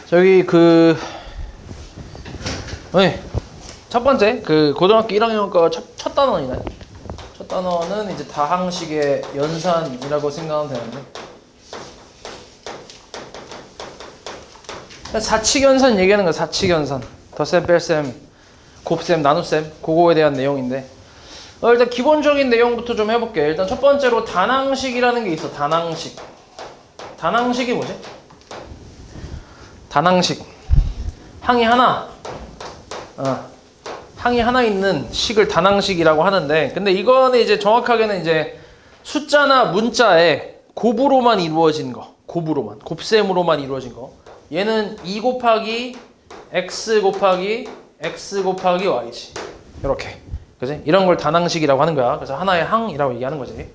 저기 첫 번째 고등학교 1학년 거 첫 단원이네. 첫 단원은 이제 다항식의 연산이라고 생각하면 되는데, 사칙연산 얘기하는 거야. 사칙연산, 덧셈, 뺄셈, 곱셈, 나눗셈, 그거에 대한 내용인데, 일단 기본적인 내용부터 좀 해볼게. 일단 첫 번째로 단항식이라는 게 있어. 단항식. 단항식이 뭐지? 단항식. 항이 하나. 항이 하나 있는 식을 단항식이라고 하는데, 근데 이거는 이제 정확하게는 이제 숫자나 문자에 곱으로만 이루어진 거. 곱으로만. 곱셈으로만 이루어진 거. 얘는 2 곱하기 x 곱하기 x 곱하기 y지. 이렇게. 그지? 이런 걸 단항식이라고 하는 거야. 그래서 하나의 항이라고 얘기하는 거지.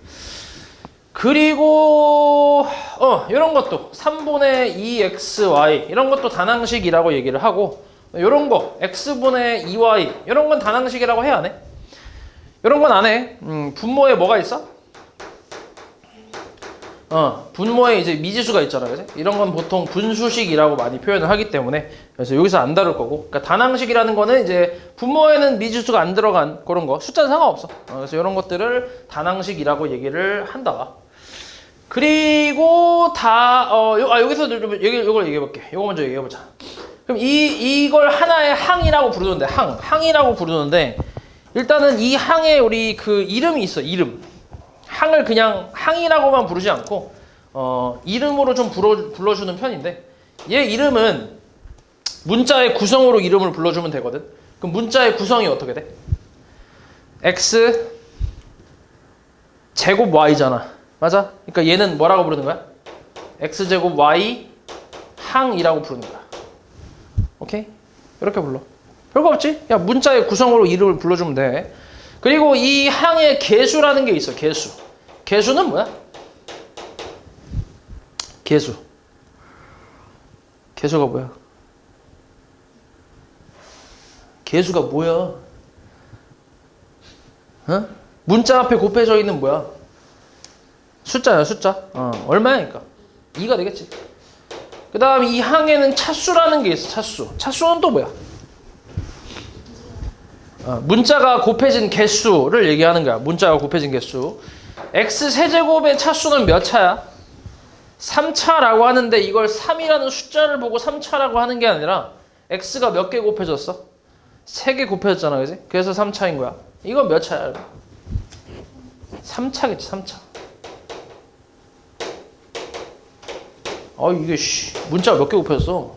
그리고 이런 것도 3분의 2xy 이런 것도 단항식이라고 얘기를 하고, 이런 거 x분의 2y 이런 건 단항식이라고 해, 안 해? 이런 건 안 해. 분모에 뭐가 있어? 분모에 이제 미지수가 있잖아, 그지? 이런 건 보통 분수식이라고 많이 표현을 하기 때문에, 그래서 여기서 안 다룰 거고, 그러니까 단항식이라는 거는 이제 분모에는 미지수가 안 들어간 그런 거, 숫자는 상관없어. 그래서 이런 것들을 단항식이라고 얘기를 한다. 그리고 여기서 좀 이걸 얘기해볼게. 이거 먼저 얘기해보자. 그럼 이걸 하나의 항이라고 부르는데, 항이라고 부르는데, 일단은 이 항에 우리 이름이 있어. 이름. 항을 그냥 항이라고만 부르지 않고 이름으로 좀 불러주는 편인데, 얘 이름은 문자의 구성으로 이름을 불러주면 되거든. 그럼 문자의 구성이 어떻게 돼? x 제곱 y잖아. 맞아? 그러니까 얘는 뭐라고 부르는 거야? x 제곱 y 항이라고 부르는 거야. 오케이? 이렇게 불러. 별거 없지? 야, 문자의 구성으로 이름을 불러주면 돼. 그리고 이 항의 개수라는 게 있어. 개수는 뭐야? 개수가 뭐야? 개수가 뭐야? 문자 앞에 곱해져 있는 뭐야? 숫자야, 숫자. 얼마야니까? 2가 되겠지. 그 다음 이 항에는 차수라는 게 있어. 차수는 또 뭐야? 문자가 곱해진 개수를 얘기하는 거야. 문자가 곱해진 개수. x 세제곱의 차수는 몇 차야? 3차라고 하는데, 이걸 3이라는 숫자를 보고 3차라고 하는 게 아니라 x가 몇 개 곱해졌어? 3개 곱해졌잖아, 그지? 그래서 3차인 거야. 이건 몇 차야? 3차겠지, 3차. 이게 문자가 몇 개 곱해졌어?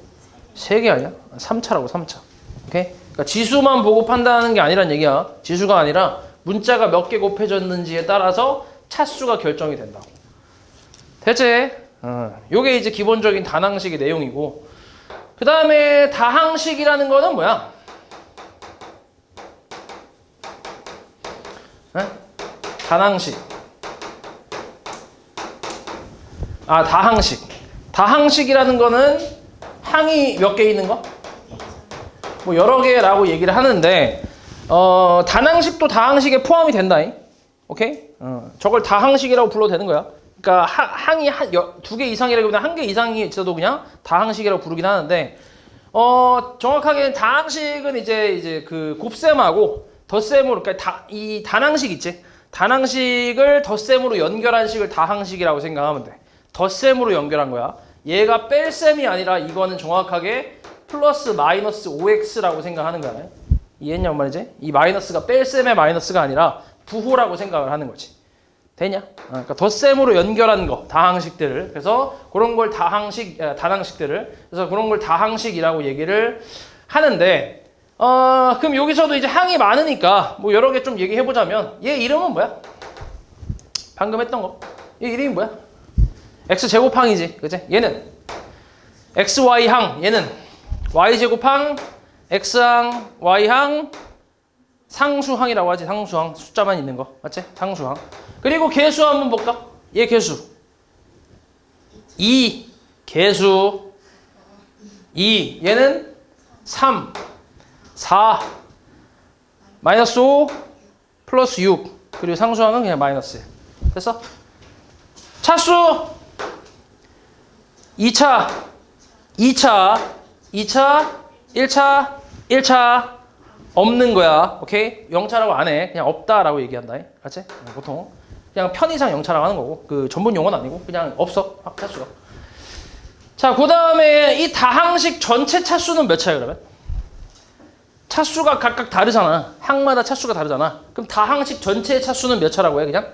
3개 아니야? 3차라고, 3차. 오케이? 그러니까 지수만 보고 판단하는 게 아니란 얘기야. 지수가 아니라 문자가 몇 개 곱해졌는지에 따라서 차수가 결정이 된다고. 됐지? 요게 이제 기본적인 단항식의 내용이고, 그 다음에 다항식이라는 거는 뭐야? 단항식. 다항식. 다항식이라는 거는 항이 몇 개 있는 거? 뭐 여러 개라고 얘기를 하는데, 단항식도 다항식에 포함이 된다잉. 오케이? 저걸 다항식이라고 불러도 되는 거야. 그러니까 항이 2개 이상이라기보다 1개 이상이 있어도 그냥 다항식이라고 부르긴 하는데, 정확하게 다항식은 이제 곱셈하고 덧셈으로, 그러니까 이 단항식 있지? 단항식을 덧셈으로 연결한 식을 다항식이라고 생각하면 돼. 덧셈으로 연결한 거야. 얘가 뺄셈이 아니라 이거는 정확하게 플러스 마이너스 5x라고 생각하는 거야. 이해했냐 말이지? 이 마이너스가 뺄셈의 마이너스가 아니라 부호라고 생각을 하는 거지. 되냐? 그러니까 덧셈으로 연결한 거, 다항식들을. 그래서 그런 걸 단항식들을. 그래서 그런 걸 다항식이라고 얘기를 하는데, 그럼 여기서도 이제 항이 많으니까 뭐 여러 개 좀 얘기해보자면, 얘 이름은 뭐야? 방금 했던 거. 얘 이름이 뭐야? x제곱항이지. 그치? 얘는 xy항. 얘는 y제곱항, x항, y항, 상수항이라고 하지. 상수항. 숫자만 있는 거. 맞지? 상수항. 그리고 개수 한번 볼까? 얘 개수. 2. 개수. 2. 얘는 3. 4. 마이너스 5. 플러스 6. 그리고 상수항은 그냥 마이너스 1. 됐어? 차수. 2차. 2차, 1차, 1차 없는 거야. 오케이? 0차라고 안 해. 그냥 없다라고 얘기한다. 알았지? 보통 그냥 편의상 0차라고 하는 거고 그 전문 용어는 아니고 그냥 없어. 차수가. 자, 그 다음에 이 다항식 전체 차수는 몇 차야 그러면? 차수가 각각 다르잖아. 항마다 차수가 다르잖아. 그럼 다항식 전체의 차수는 몇 차라고 해? 그냥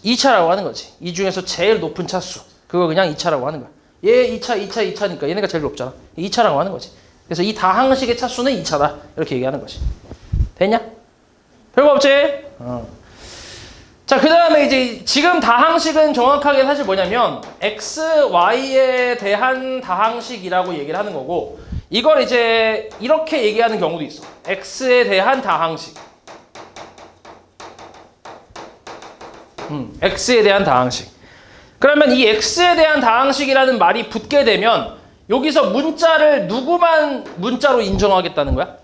2차라고 하는 거지. 이 중에서 제일 높은 차수. 그거 그냥 2차라고 하는 거야. 얘 2차, 2차, 2차니까 얘네가 제일 높잖아. 2차라고 하는 거지. 그래서 이 다항식의 차수는 2차다. 이렇게 얘기하는 거지. 됐냐? 별거 없지? 자, 그 다음에 이제 지금 다항식은 정확하게 사실 뭐냐면 x, y에 대한 다항식이라고 얘기를 하는 거고 이걸 이제 이렇게 얘기하는 경우도 있어. x에 대한 다항식. x에 대한 다항식. 그러면 이 x에 대한 다항식이라는 말이 붙게 되면 여기서 문자를 누구만 문자로 인정하겠다는 거야?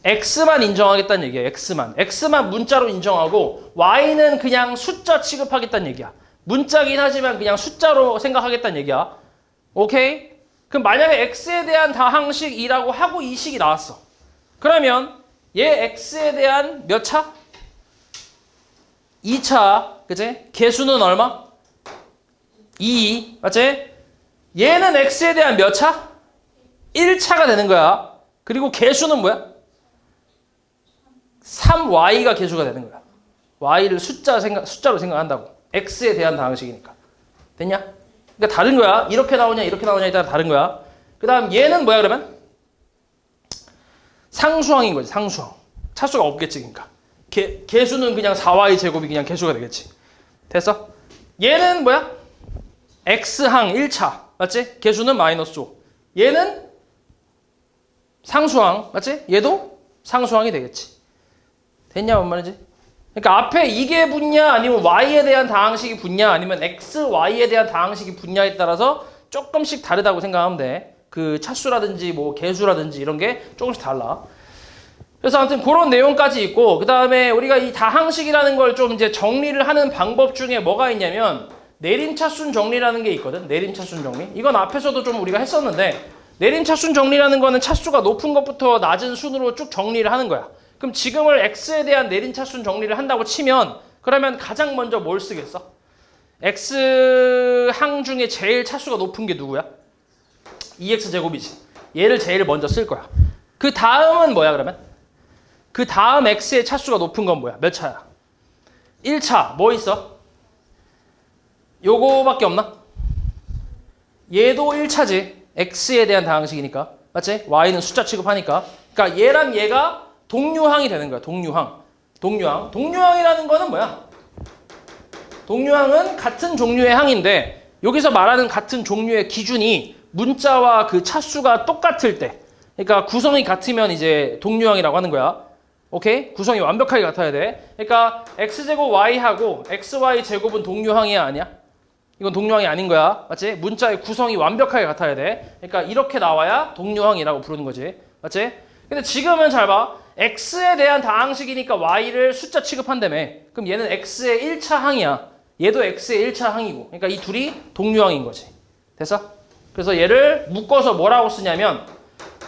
x만 인정하겠다는 얘기야. x만 문자로 인정하고 y는 그냥 숫자 취급하겠다는 얘기야. 문자긴 하지만 그냥 숫자로 생각하겠다는 얘기야. 오케이? 그럼 만약에 x에 대한 다항식이라고 하고 이 식이 나왔어. 그러면 얘 x에 대한 몇 차? 2차. 그치? 개수는 얼마? 2. 맞지? 얘는 x에 대한 몇 차? 1차가 되는 거야. 그리고 개수는 뭐야? 3y가 개수가 되는 거야. y를 숫자로 생각한다고. x에 대한 다항식이니까. 됐냐? 그러니까 다른 거야. 이렇게 나오냐 이렇게 나오냐에 따라 다른 거야. 그 다음 얘는 뭐야 그러면? 상수항인 거지. 상수항. 차수가 없겠지. 그러니까. 개수는 그냥 4y 제곱이 그냥 개수가 되겠지. 됐어? 얘는 뭐야? x항 1차. 맞지? 개수는 마이너스 5. 얘는 상수항. 맞지? 얘도 상수항이 되겠지. 됐냐? 뭔 말이지? 그러니까 앞에 이게 붙냐 아니면 y에 대한 다항식이 붙냐 아니면 x, y에 대한 다항식이 붙냐에 따라서 조금씩 다르다고 생각하면 돼. 그 차수라든지 뭐 개수라든지 이런 게 조금씩 달라. 그래서 아무튼 그런 내용까지 있고 그 다음에 우리가 이 다항식이라는 걸 좀 이제 정리를 하는 방법 중에 뭐가 있냐면 내림차순 정리라는 게 있거든. 내림차순 정리. 이건 앞에서도 좀 우리가 했었는데 내림차순 정리라는 거는 차수가 높은 것부터 낮은 순으로 쭉 정리를 하는 거야. 그럼 지금을 x에 대한 내림차순 정리를 한다고 치면 그러면 가장 먼저 뭘 쓰겠어? x항 중에 제일 차수가 높은 게 누구야? 2x제곱이지. 얘를 제일 먼저 쓸 거야. 그 다음은 뭐야 그러면? 그 다음 x의 차수가 높은 건 뭐야? 몇 차야? 1차. 뭐 있어? 요거밖에 없나? 얘도 1차지. x에 대한 다항식이니까. 맞지? y는 숫자 취급하니까. 그러니까 얘랑 얘가 동류항이 되는 거야. 동류항. 동류항이라는 거는 뭐야? 동류항은 같은 종류의 항인데 여기서 말하는 같은 종류의 기준이 문자와 그 차수가 똑같을 때 그러니까 구성이 같으면 이제 동류항이라고 하는 거야. 오케이? 구성이 완벽하게 같아야 돼. 그러니까 x제곱 y하고 xy 제곱은 동류항이야 아니야? 이건 동류항이 아닌 거야. 맞지? 문자의 구성이 완벽하게 같아야 돼. 그러니까 이렇게 나와야 동류항이라고 부르는 거지. 맞지? 근데 지금은 잘 봐. x에 대한 다항식이니까 y를 숫자 취급한다며. 그럼 얘는 x의 1차 항이야. 얘도 x의 1차 항이고. 그러니까 이 둘이 동류항인 거지. 됐어? 그래서 얘를 묶어서 뭐라고 쓰냐면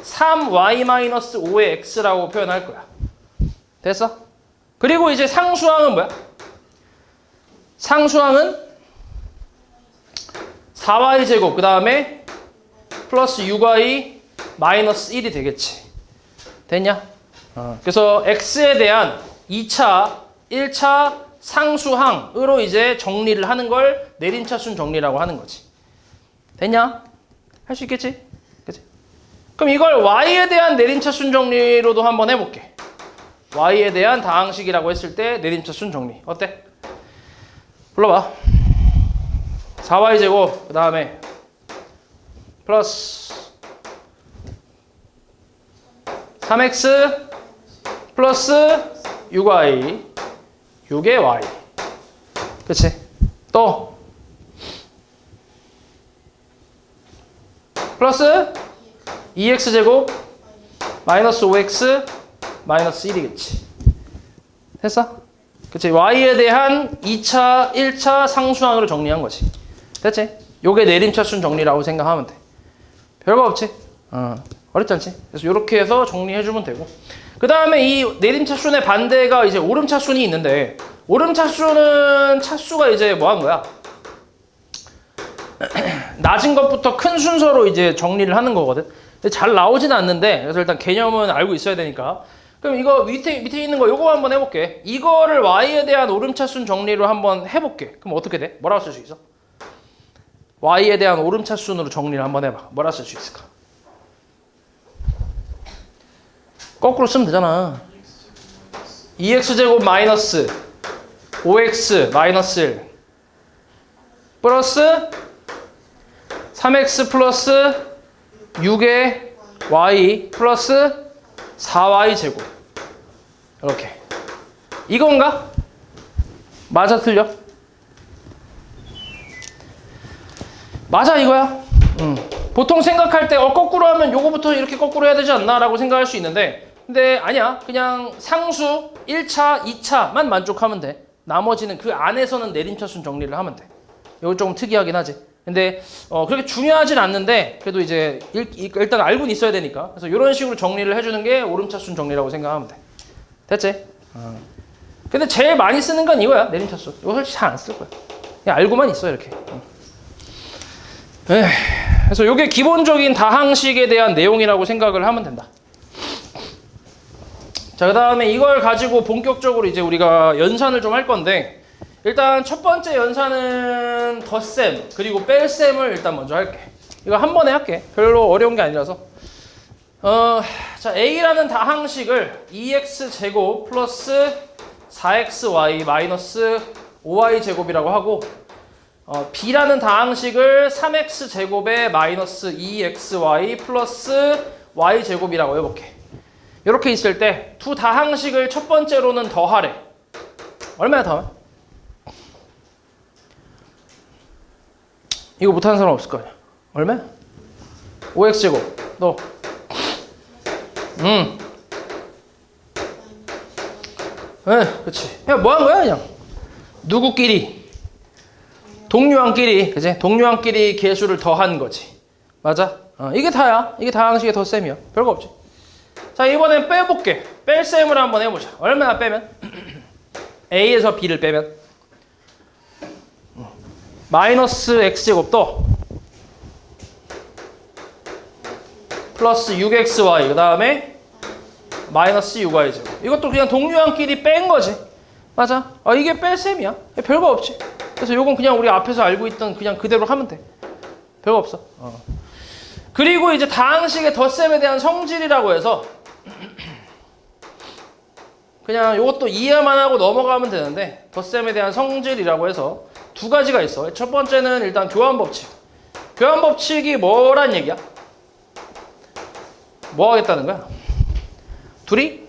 3y-5의 x라고 표현할 거야. 됐어? 그리고 이제 상수항은 뭐야? 상수항은 4y제곱 그 다음에 플러스 6y 마이너스 1이 되겠지. 됐냐? 그래서 x에 대한 2차, 1차 상수항으로 이제 정리를 하는 걸 내림차순 정리라고 하는 거지. 됐냐? 할 수 있겠지? 그치? 그럼 이걸 y에 대한 내림차순 정리로도 한번 해볼게. y에 대한 다항식이라고 했을 때 내림차순 정리. 어때? 불러봐. 4y제곱 그 다음에 플러스 3x 플러스 6y 6의 y 그치? 또 플러스 2x제곱 마이너스 5x 마이너스 1이겠지. 됐어? 그치? y에 대한 2차, 1차 상수항으로 정리한 거지. 됐지? 요게 내림차순 정리라고 생각하면 돼. 별거 없지? 어렵지 않지? 그래서 이렇게 해서 정리해주면 되고. 그 다음에 이 내림차순의 반대가 이제 오름차순이 있는데, 오름차순은 차수가 이제 뭐 한 거야? 낮은 것부터 큰 순서로 이제 정리를 하는 거거든. 근데 잘 나오진 않는데, 그래서 일단 개념은 알고 있어야 되니까. 그럼 이거 밑에 있는 거 요거 한번 해볼게. 이거를 y에 대한 오름차순 정리로 한번 해볼게. 그럼 어떻게 돼? 뭐라고 쓸 수 있어? y에 대한 오름차순으로 정리를 한번 해봐. 뭐라 쓸 수 있을까? 거꾸로 쓰면 되잖아. 2x제곱 마이너스 5x 마이너스 1 플러스 3x 플러스 6의 y 플러스 4y 제곱. 이렇게. 이건가? 맞아, 틀려? 맞아, 이거야. 보통 생각할 때 거꾸로 하면 요거부터 이렇게 거꾸로 해야 되지 않나 라고 생각할 수 있는데, 근데 아니야. 그냥 상수 1차, 2차만 만족하면 돼. 나머지는 그 안에서는 내림차순 정리를 하면 돼. 이거 조금 특이하긴 하지. 근데 그렇게 중요하진 않는데, 그래도 이제 일단 알고는 있어야 되니까. 그래서 이런 식으로 정리를 해주는 게 오름차순 정리라고 생각하면 돼. 됐지? 근데 제일 많이 쓰는 건 이거야. 내림차순. 이거 솔직히 잘 안 쓸 거야. 그냥 알고만 있어, 이렇게. 그래서 이게 기본적인 다항식에 대한 내용이라고 생각을 하면 된다. 자, 그 다음에 이걸 가지고 본격적으로 이제 우리가 연산을 좀 할 건데, 일단 첫 번째 연산은 덧셈 그리고 뺄셈을 일단 먼저 할게. 이거 한 번에 할게. 별로 어려운 게 아니라서. 자, A라는 다항식을 2x제곱 플러스 4xy 마이너스 5y 제곱이라고 하고, B라는 다항식을 3x제곱에 마이너스 2xy 플러스 y 제곱이라고 해볼게. 이렇게 있을 때 두 다항식을 첫 번째로는 더하래. 얼마나 더해? 이거 못하는 사람 없을 거 아니야. 얼마? 5x제곱. 너. 그치. 야, 뭐 한 거야, 그냥? 누구끼리? 동류항끼리. 그치? 동류항끼리 개수를 더한 거지. 맞아? 이게 다야. 이게 다항식의 덧셈이야. 별거 없지. 자, 이번엔 빼볼게. 뺄셈을 한번 해보자. 얼마나 빼면? A에서 B를 빼면? 마이너스 x제곱 또 플러스 6xy 그 다음에 마이너스 6y 제곱. 이것도 그냥 동류항끼리 뺀 거지. 맞아. 이게 뺄셈이야. 별거 없지. 그래서 요건 그냥 우리 앞에서 알고 있던 그냥 그대로 하면 돼. 별거 없어. 그리고 이제 다항식의 덧셈에 대한 성질이라고 해서 그냥 요것도 이해만 하고 넘어가면 되는데, 덧셈에 대한 성질이라고 해서 두 가지가 있어. 첫 번째는 일단 교환법칙. 교환법칙이 뭐란 얘기야? 뭐 하겠다는 거야? 둘이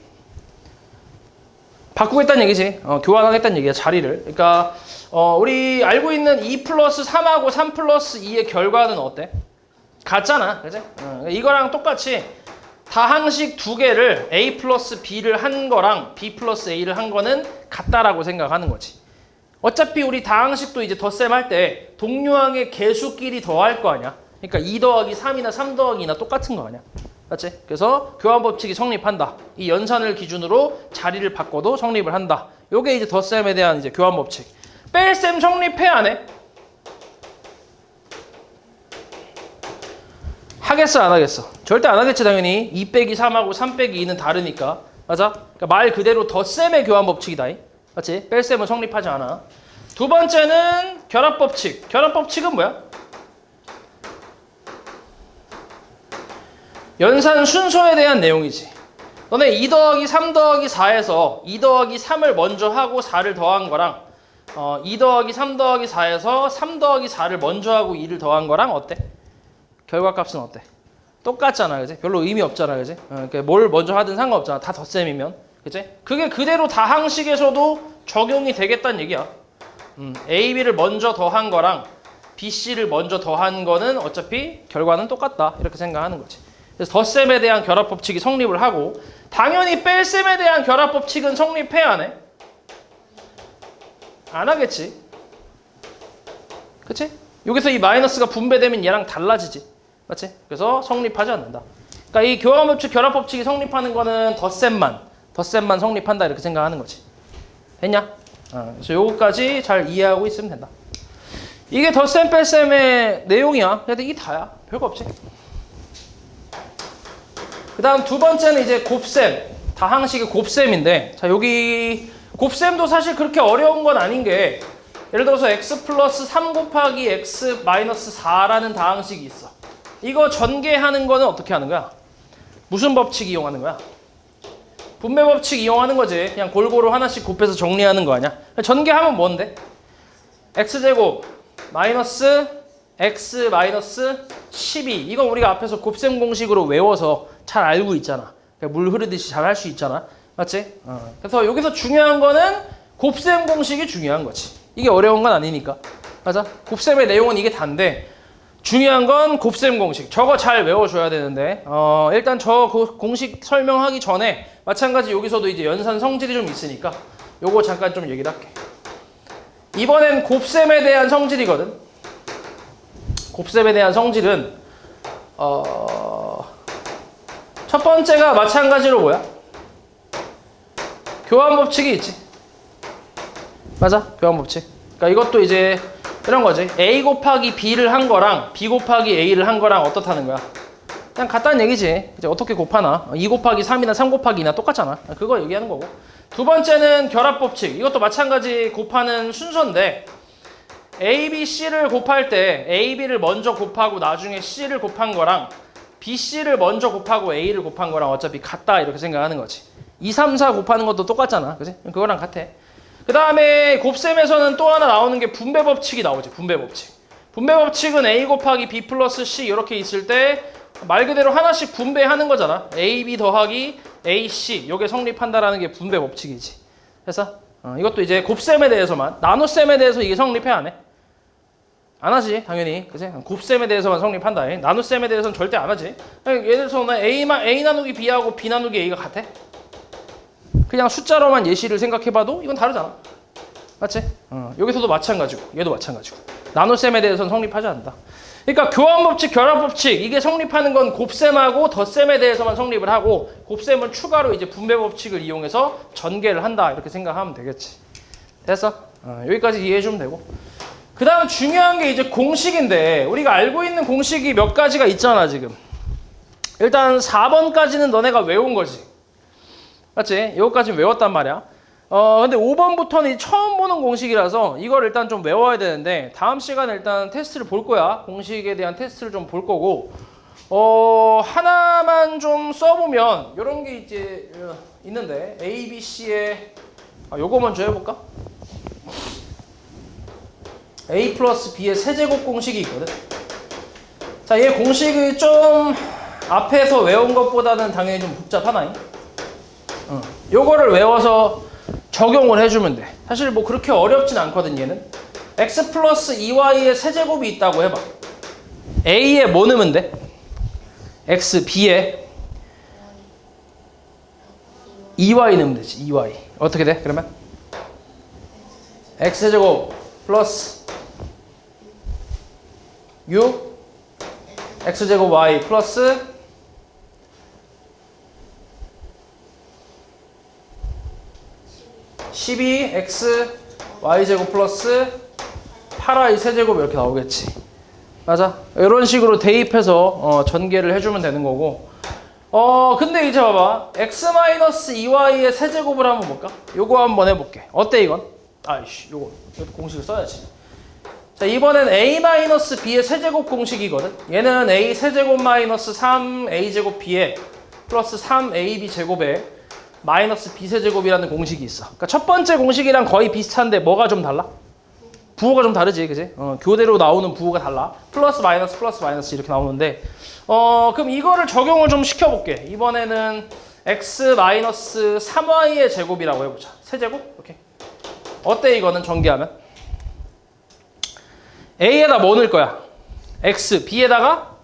바꾸겠다는 얘기지. 교환하겠다는 얘기야, 자리를. 그러니까 우리 알고 있는 2 플러스 3하고 3 플러스 2의 결과는 어때? 같잖아, 그치? 이거랑 똑같이 다항식 두 개를 A 플러스 B를 한 거랑 B 플러스 A를 한 거는 같다라고 생각하는 거지. 어차피 우리 다항식도 이제 덧셈 할 때 동류항의 개수끼리 더할 거 아니야. 그러니까 2 더하기 3이나 3 더하기 2나 똑같은 거 아니야. 맞지? 그래서 교환법칙이 성립한다. 이 연산을 기준으로 자리를 바꿔도 성립을 한다. 요게 이제 덧셈에 대한 이제 교환법칙. 뺄셈 성립해 안 해? 하겠어 안 하겠어? 절대 안 하겠지 당연히. 2 빼기 3하고 3 빼기 2는 다르니까. 맞아? 그러니까 말 그대로 덧셈의 교환법칙이다. 맞지? 뺄셈은 성립하지 않아. 두 번째는 결합법칙. 결합법칙은 뭐야? 연산 순서에 대한 내용이지. 너네 2 더하기 3 더하기 4에서 2 더하기 3을 먼저 하고 4를 더한 거랑 2 더하기 3 더하기 4에서 3 더하기 4를 먼저 하고 2를 더한 거랑 어때? 결과값은 어때? 똑같잖아, 그지? 별로 의미 없잖아, 그지? 그러니까 뭘 먼저 하든 상관없잖아. 다 덧셈이면, 그지? 그게 그대로 다항식에서도 적용이 되겠다는 얘기야. A, B를 먼저 더한 거랑 B, C를 먼저 더한 거는 어차피 결과는 똑같다. 이렇게 생각하는 거지. 그래서 덧셈에 대한 결합법칙이 성립을 하고, 당연히 뺄셈에 대한 결합법칙은 성립해야 안 해? 안 하겠지. 그치? 여기서 이 마이너스가 분배되면 얘랑 달라지지. 맞지? 그래서 성립하지 않는다. 그러니까 이 교환법칙, 결합법칙이 성립하는 거는 덧셈만 성립한다 이렇게 생각하는 거지. 됐냐? 그래서 요거까지 잘 이해하고 있으면 된다. 이게 덧셈 뺄셈의 내용이야. 근데 이게 다야. 별거 없지. 그 다음 두 번째는 이제 곱셈. 다항식의 곱셈인데, 자, 여기 곱셈도 사실 그렇게 어려운 건 아닌 게, 예를 들어서 x 플러스 3 곱하기 x 마이너스 4라는 다항식이 있어. 이거 전개하는 거는 어떻게 하는 거야? 무슨 법칙 이용하는 거야? 분배 법칙 이용하는 거지. 그냥 골고루 하나씩 곱해서 정리하는 거 아니야? 전개하면 뭔데? x제곱 마이너스 x 마이너스 12. 이건 우리가 앞에서 곱셈 공식으로 외워서 잘 알고 있잖아. 물 흐르듯이 잘 할 수 있잖아. 맞지? 그래서 여기서 중요한 거는 곱셈 공식이 중요한 거지. 이게 어려운 건 아니니까. 맞아? 곱셈의 내용은 이게 단데 중요한 건 곱셈 공식. 저거 잘 외워줘야 되는데 일단 저 공식 설명하기 전에 마찬가지 여기서도 이제 연산 성질이 좀 있으니까 요거 잠깐 좀 얘기를 할게. 이번엔 곱셈에 대한 성질이거든. 곱셈에 대한 성질은 첫 번째가 마찬가지로 뭐야? 교환법칙이 있지. 맞아? 교환법칙. 그러니까 이것도 이제 이런 거지. A 곱하기 B를 한 거랑 B 곱하기 A를 한 거랑 어떻다는 거야? 그냥 같다는 얘기지. 이제 어떻게 곱하나? 2 곱하기 3이나 3 곱하기 2나 똑같잖아. 그거 얘기하는 거고. 두 번째는 결합법칙. 이것도 마찬가지 곱하는 순서인데 A, B, C를 곱할 때 A, B를 먼저 곱하고 나중에 C를 곱한 거랑 B, C를 먼저 곱하고 A를 곱한 거랑 어차피 같다 이렇게 생각하는 거지. 2, 3, 4 곱하는 것도 똑같잖아. 그지? 그거랑 같아. 그 다음에 곱셈에서는 또 하나 나오는 게 분배법칙이 나오지. 분배법칙. 분배법칙은 A 곱하기 B 플러스 C 이렇게 있을 때 말 그대로 하나씩 분배하는 거잖아. A, B 더하기 A, C 이게 성립한다라는 게 분배법칙이지. 그래서 이것도 이제 곱셈에 대해서만, 나눗셈에 대해서 이게 성립해 안 해? 안 하지 당연히. 그치? 곱셈에 대해서만 성립한다. 나눗셈에 대해서는 절대 안 하지. 예를 들어서 A 나누기 B하고 B 나누기 A가 같아? 그냥 숫자로만 예시를 생각해봐도 이건 다르잖아. 맞지? 여기서도 마찬가지고 얘도 마찬가지고 나눗셈에 대해서는 성립하지 않는다. 그러니까 교환법칙, 결합법칙 이게 성립하는 건 곱셈하고 덧셈에 대해서만 성립을 하고 곱셈은 추가로 이제 분배법칙을 이용해서 전개를 한다 이렇게 생각하면 되겠지. 됐어? 여기까지 이해해주면 되고 그 다음 중요한 게 이제 공식인데 우리가 알고 있는 공식이 몇 가지가 있잖아 지금. 일단 4번까지는 너네가 외운 거지. 맞지? 여기까지는 외웠단 말이야. 근데 5번부터는 처음 보는 공식이라서 이걸 일단 좀 외워야 되는데 다음 시간에 일단 테스트를 볼 거야. 공식에 대한 테스트를 좀 볼 거고 하나만 좀 써보면 이런 게 이제 있는데 A, B, C에 요거 먼저 해볼까? A 플러스 B의 세제곱 공식이 있거든. 자, 얘 공식이 좀 앞에서 외운 것보다는 당연히 좀 복잡하나잉? 요거를 외워서 적용을 해주면 돼. 사실 뭐 그렇게 어렵진 않거든 얘는. x 플러스 2y의 세제곱이 있다고 해봐. a에 뭐 넣으면 돼? x, b에 2y 넣으면 되지. 2y. 어떻게 돼? 그러면? x제곱 플러스 6 x제곱 y 플러스 12x y제곱 플러스 8y 세제곱 이렇게 나오겠지. 맞아? 이런 식으로 대입해서 전개를 해주면 되는 거고 근데 이제 봐봐. x-2y의 세제곱을 한번 볼까? 요거 한번 해볼게. 어때 이건? 아이씨 요거 공식을 써야지. 자 이번엔 a-b의 세제곱 공식이거든. 얘는 a 세제곱 마이너스 3a제곱 b에 플러스 3ab 제곱에 마이너스 b세제곱이라는 공식이 있어. 그러니까 첫 번째 공식이랑 거의 비슷한데 뭐가 좀 달라? 부호가 좀 다르지, 그지? 교대로 나오는 부호가 달라. 플러스 마이너스 이렇게 나오는데 그럼 이거를 적용을 좀 시켜볼게. 이번에는 x 마이너스 3y의 제곱이라고 해보자. 세제곱? 오케이. 어때 이거는 전개하면? a에다 뭐 넣을 거야? x, b에다가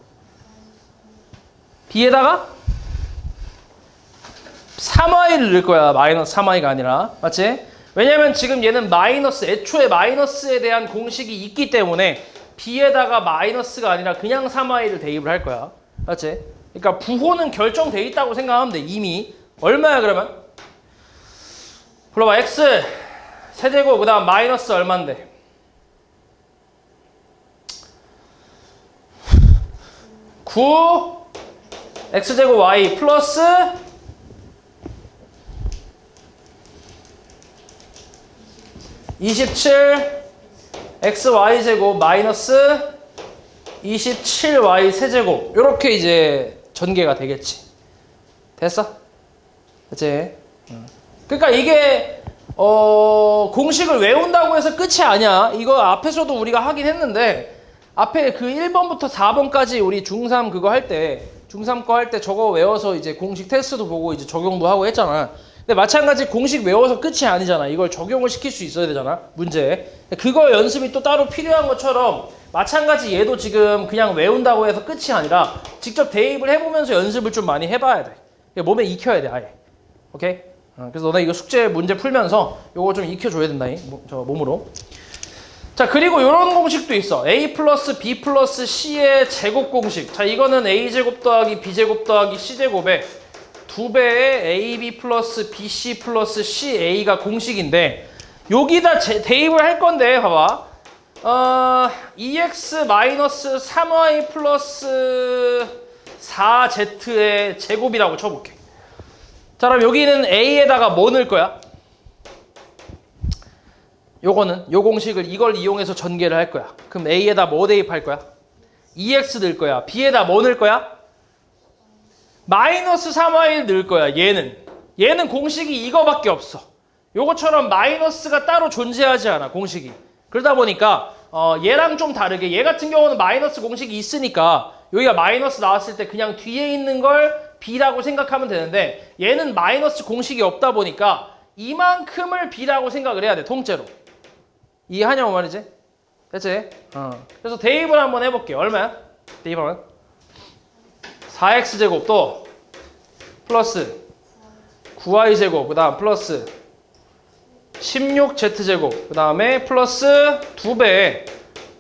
3y를 넣을 거야. 마이너스 3y가 아니라. 맞지? 왜냐면 지금 얘는 마이너스, 애초에 마이너스에 대한 공식이 있기 때문에 b에다가 마이너스가 아니라 그냥 3y를 대입을 할 거야. 맞지? 그러니까 부호는 결정돼 있다고 생각하면 돼. 이미. 얼마야 그러면? 불러봐. x 세제곱 그 다음 마이너스 얼만데? 9 x제곱 y 플러스 27 xy제곱 마이너스 27y 세제곱 요렇게 이제 전개가 되겠지. 됐어? 그치? 그러니까 이게 공식을 외운다고 해서 끝이 아니야. 이거 앞에서도 우리가 하긴 했는데 앞에 그 1번부터 4번까지 우리 중3 그거 할 때 중3 거 할 때 저거 외워서 이제 공식 테스트도 보고 이제 적용도 하고 했잖아. 근데 마찬가지 공식 외워서 끝이 아니잖아. 이걸 적용을 시킬 수 있어야 되잖아. 문제에. 그거 연습이 또 따로 필요한 것처럼 마찬가지 얘도 지금 그냥 외운다고 해서 끝이 아니라 직접 대입을 해보면서 연습을 좀 많이 해봐야 돼. 몸에 익혀야 돼 아예. 오케이? 그래서 너네 이거 숙제 문제 풀면서 이거 좀 익혀줘야 된다. 저 몸으로. 자, 그리고 이런 공식도 있어. a 플러스 b 플러스 c의 제곱 공식. 자, 이거는 a제곱 더하기 b제곱 더하기 c제곱에 2배의 ab 플러스 bc 플러스 ca가 공식인데 여기다 대입을 할 건데 봐봐. 2x 마이너스 3y 플러스 4z의 제곱이라고 쳐볼게. 자, 그럼 여기는 a에다가 뭐 넣을 거야? 요거는 요 공식을 이걸 이용해서 전개를 할 거야. 그럼 a에다 뭐 대입할 거야? 2x 넣을 거야. b에다 뭐 넣을 거야? 마이너스 3y를 넣을 거야. 얘는 공식이 이거밖에 없어. 요거처럼 마이너스가 따로 존재하지 않아. 공식이. 그러다 보니까 얘랑 좀 다르게 얘 같은 경우는 마이너스 공식이 있으니까 여기가 마이너스 나왔을 때 그냥 뒤에 있는 걸 b라고 생각하면 되는데 얘는 마이너스 공식이 없다 보니까 이만큼을 b라고 생각을 해야 돼. 통째로. 이해하냐고 말이지? 됐지? 그래서 대입을 한번 해볼게. 얼마야? 대입하면 4x제곱 또 플러스 9y제곱 그 다음 플러스 16z제곱 그 다음에 플러스 2배.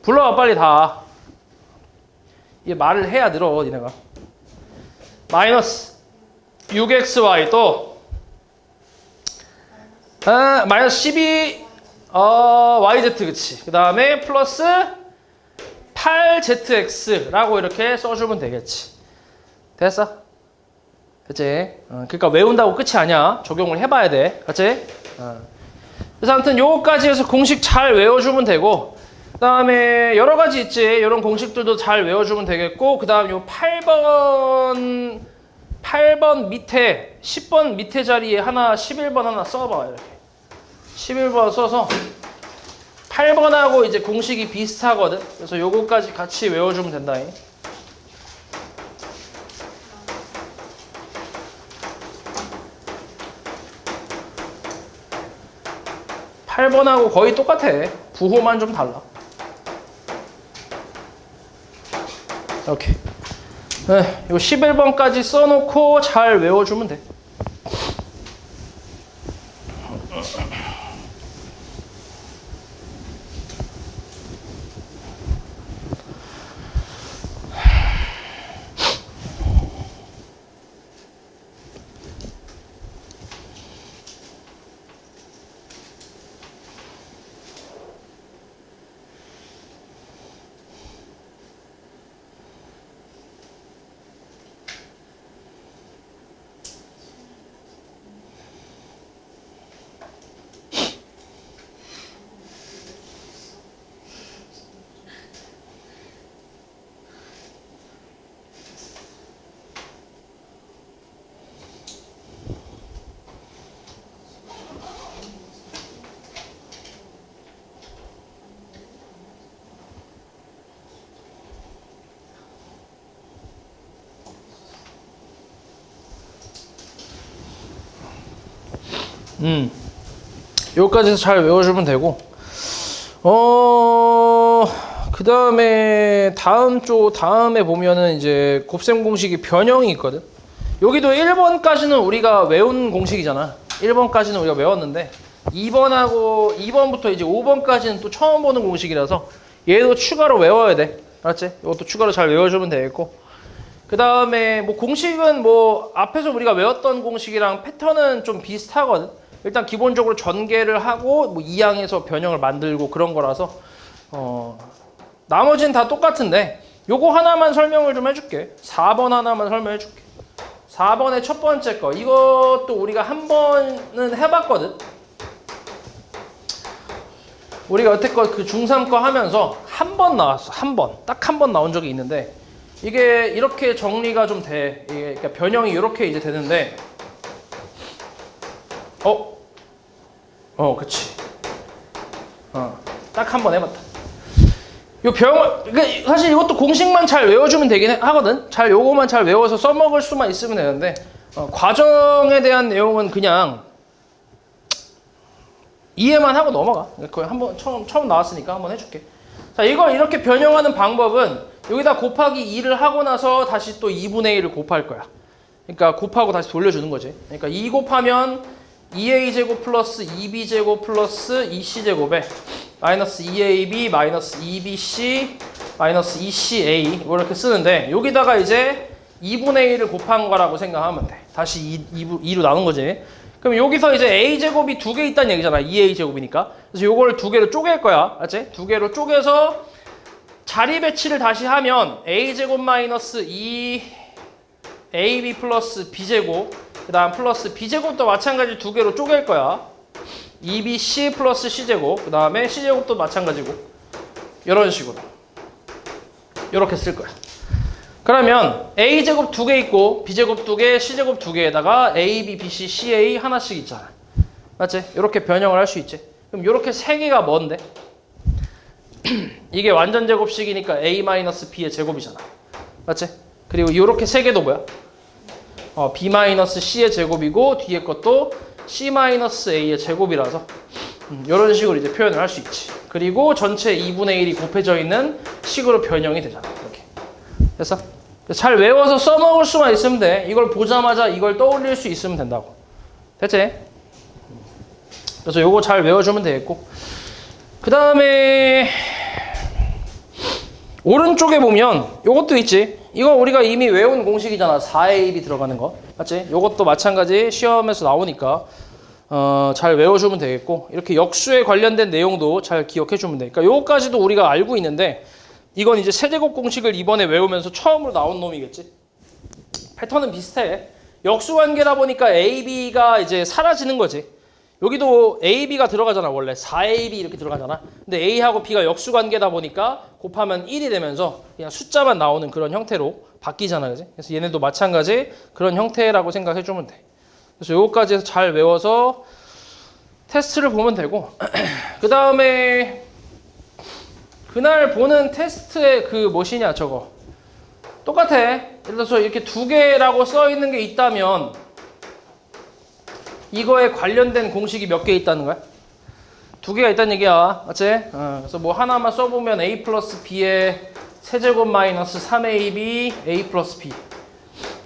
불러와 빨리 다. 얘 말을 해야 늘어 니네가. 마이너스 6xy 또 마이너스 12 yz 그치. 그 다음에 플러스 8zx라고 이렇게 써주면 되겠지. 됐어? 그치? 그러니까 외운다고 끝이 아니야. 적용을 해봐야 돼. 그치? 그래서 아무튼 요거까지 해서 공식 잘 외워주면 되고 그 다음에 여러 가지 있지. 이런 공식들도 잘 외워주면 되겠고 그 다음 요 8번 밑에 10번 밑에 자리에 하나 11번 하나 써봐. 이렇게 11번 써서 8번하고 이제 공식이 비슷하거든. 그래서 요거까지 같이 외워주면 된다. 8번하고 거의 똑같아. 부호만 좀 달라. 이렇게. 네, 요 11번까지 써놓고 잘 외워주면 돼. 여기까지 잘 외워주면 되고 그 다음에 다음에 보면은 이제 곱셈 공식이 변형이 있거든. 여기도 1번까지는 우리가 외운 공식이잖아. 1번까지는 우리가 외웠는데 2번부터 이제 5번까지는 또 처음 보는 공식이라서 얘도 추가로 외워야 돼. 알았지? 이것도 추가로 잘 외워주면 되겠고. 그 다음에 뭐 공식은 뭐 앞에서 우리가 외웠던 공식이랑 패턴은 좀 비슷하거든. 일단 기본적으로 전개를 하고 뭐 이항에서 변형을 만들고 그런 거라서 나머지는 다 똑같은데 요거 하나만 설명을 좀 해줄게. 4번 하나만 설명해 줄게. 4번의 첫 번째 거 이것도 우리가 한 번은 해봤거든. 우리가 여태껏 그 중3 거 하면서 한 번 나왔어. 한 번. 딱 한 번 나온 적이 있는데 이게 이렇게 정리가 좀 돼. 이게 그러니까 변형이 이렇게 이제 되는데 그치. 딱 한 번 해봤다. 그러니까 사실 이것도 공식만 잘 외워주면 되긴 하거든. 요거만 잘 외워서 써먹을 수만 있으면 되는데 과정에 대한 내용은 그냥 이해만 하고 넘어가. 거의 한번 처음 나왔으니까 한번 해줄게. 자, 이걸 이렇게 변형하는 방법은 여기다 곱하기 2를 하고 나서 다시 또 2분의 1을 곱할 거야. 그러니까 곱하고 다시 돌려주는 거지. 그러니까 2 곱하면 2a제곱 플러스 2b제곱 플러스 2c제곱에 마이너스 2ab 마이너스 2bc 마이너스 2ca 뭐 이렇게 쓰는데 여기다가 이제 2분의 1을 곱한 거라고 생각하면 돼. 다시 2로 나눈 거지. 그럼 여기서 이제 a제곱이 두 개 있다는 얘기잖아. 2a제곱이니까. 그래서 요걸 두 개로 쪼갤 거야. 알지? 두 개로 쪼개서 자리 배치를 다시 하면 a제곱 마이너스 2ab 플러스 b제곱 그 다음 플러스 b제곱도 마찬가지 두 개로 쪼갤 거야. 2bc 플러스 c제곱 그 다음에 c제곱도 마찬가지고 이런 식으로 이렇게 쓸 거야. 그러면 a제곱 두 개 있고 b제곱 두 개, c제곱 두 개에다가 a, b, b, c, ca 하나씩 있잖아. 맞지? 이렇게 변형을 할 수 있지. 그럼 이렇게 세 개가 뭔데? 이게 완전 제곱식이니까 a-b의 제곱이잖아. 맞지? 그리고 이렇게 세 개도 뭐야? b-c의 제곱이고 뒤에 것도 c-a의 제곱이라서 이런 식으로 이제 표현을 할 수 있지. 그리고 전체 2분의 1이 곱해져 있는 식으로 변형이 되잖아. 이렇게. 됐어? 잘 외워서 써먹을 수만 있으면 돼. 이걸 보자마자 이걸 떠올릴 수 있으면 된다고. 됐지? 그래서 요거 잘 외워주면 되겠고. 그 다음에 오른쪽에 보면 요것도 있지. 이거 우리가 이미 외운 공식이잖아. 4ab이 들어가는 거. 맞지? 요것도 마찬가지 시험에서 나오니까 잘 외워주면 되겠고 이렇게 역수에 관련된 내용도 잘 기억해주면 돼. 그러니까 요거까지도 우리가 알고 있는데 이건 이제 세제곱 공식을 이번에 외우면서 처음으로 나온 놈이겠지. 패턴은 비슷해. 역수 관계다 보니까 AB가 이제 사라지는 거지. 여기도 AB가 들어가잖아. 원래 4AB 이렇게 들어가잖아. 근데 A하고 B가 역수 관계다 보니까 곱하면 1이 되면서 그냥 숫자만 나오는 그런 형태로 바뀌잖아. 그지? 그래서 얘네도 마찬가지 그런 형태라고 생각해주면 돼. 그래서 요거까지 해서 잘 외워서 테스트를 보면 되고 그 다음에 그날 보는 테스트의 그 무엇이냐 저거 똑같아. 예를 들어서 이렇게 두 개라고 써 있는 게 있다면 이거에 관련된 공식이 몇 개 있다는 거야? 두 개가 있다는 얘기야. 맞지? 그래서 뭐 하나만 써보면 a 플러스 b의 세제곱 마이너스 3ab a 플러스 b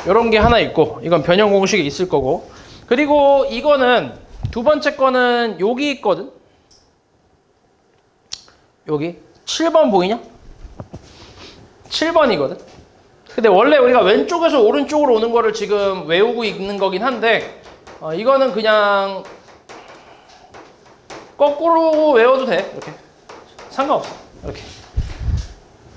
이런 게 하나 있고 이건 변형 공식이 있을 거고 그리고 이거는 두 번째 거는 여기 있거든. 여기 7번 보이냐? 7번이거든. 근데 원래 우리가 왼쪽에서 오른쪽으로 오는 거를 지금 외우고 있는 거긴 한데 이거는 그냥 거꾸로 외워도 돼. 이렇게 상관없어. 이렇게.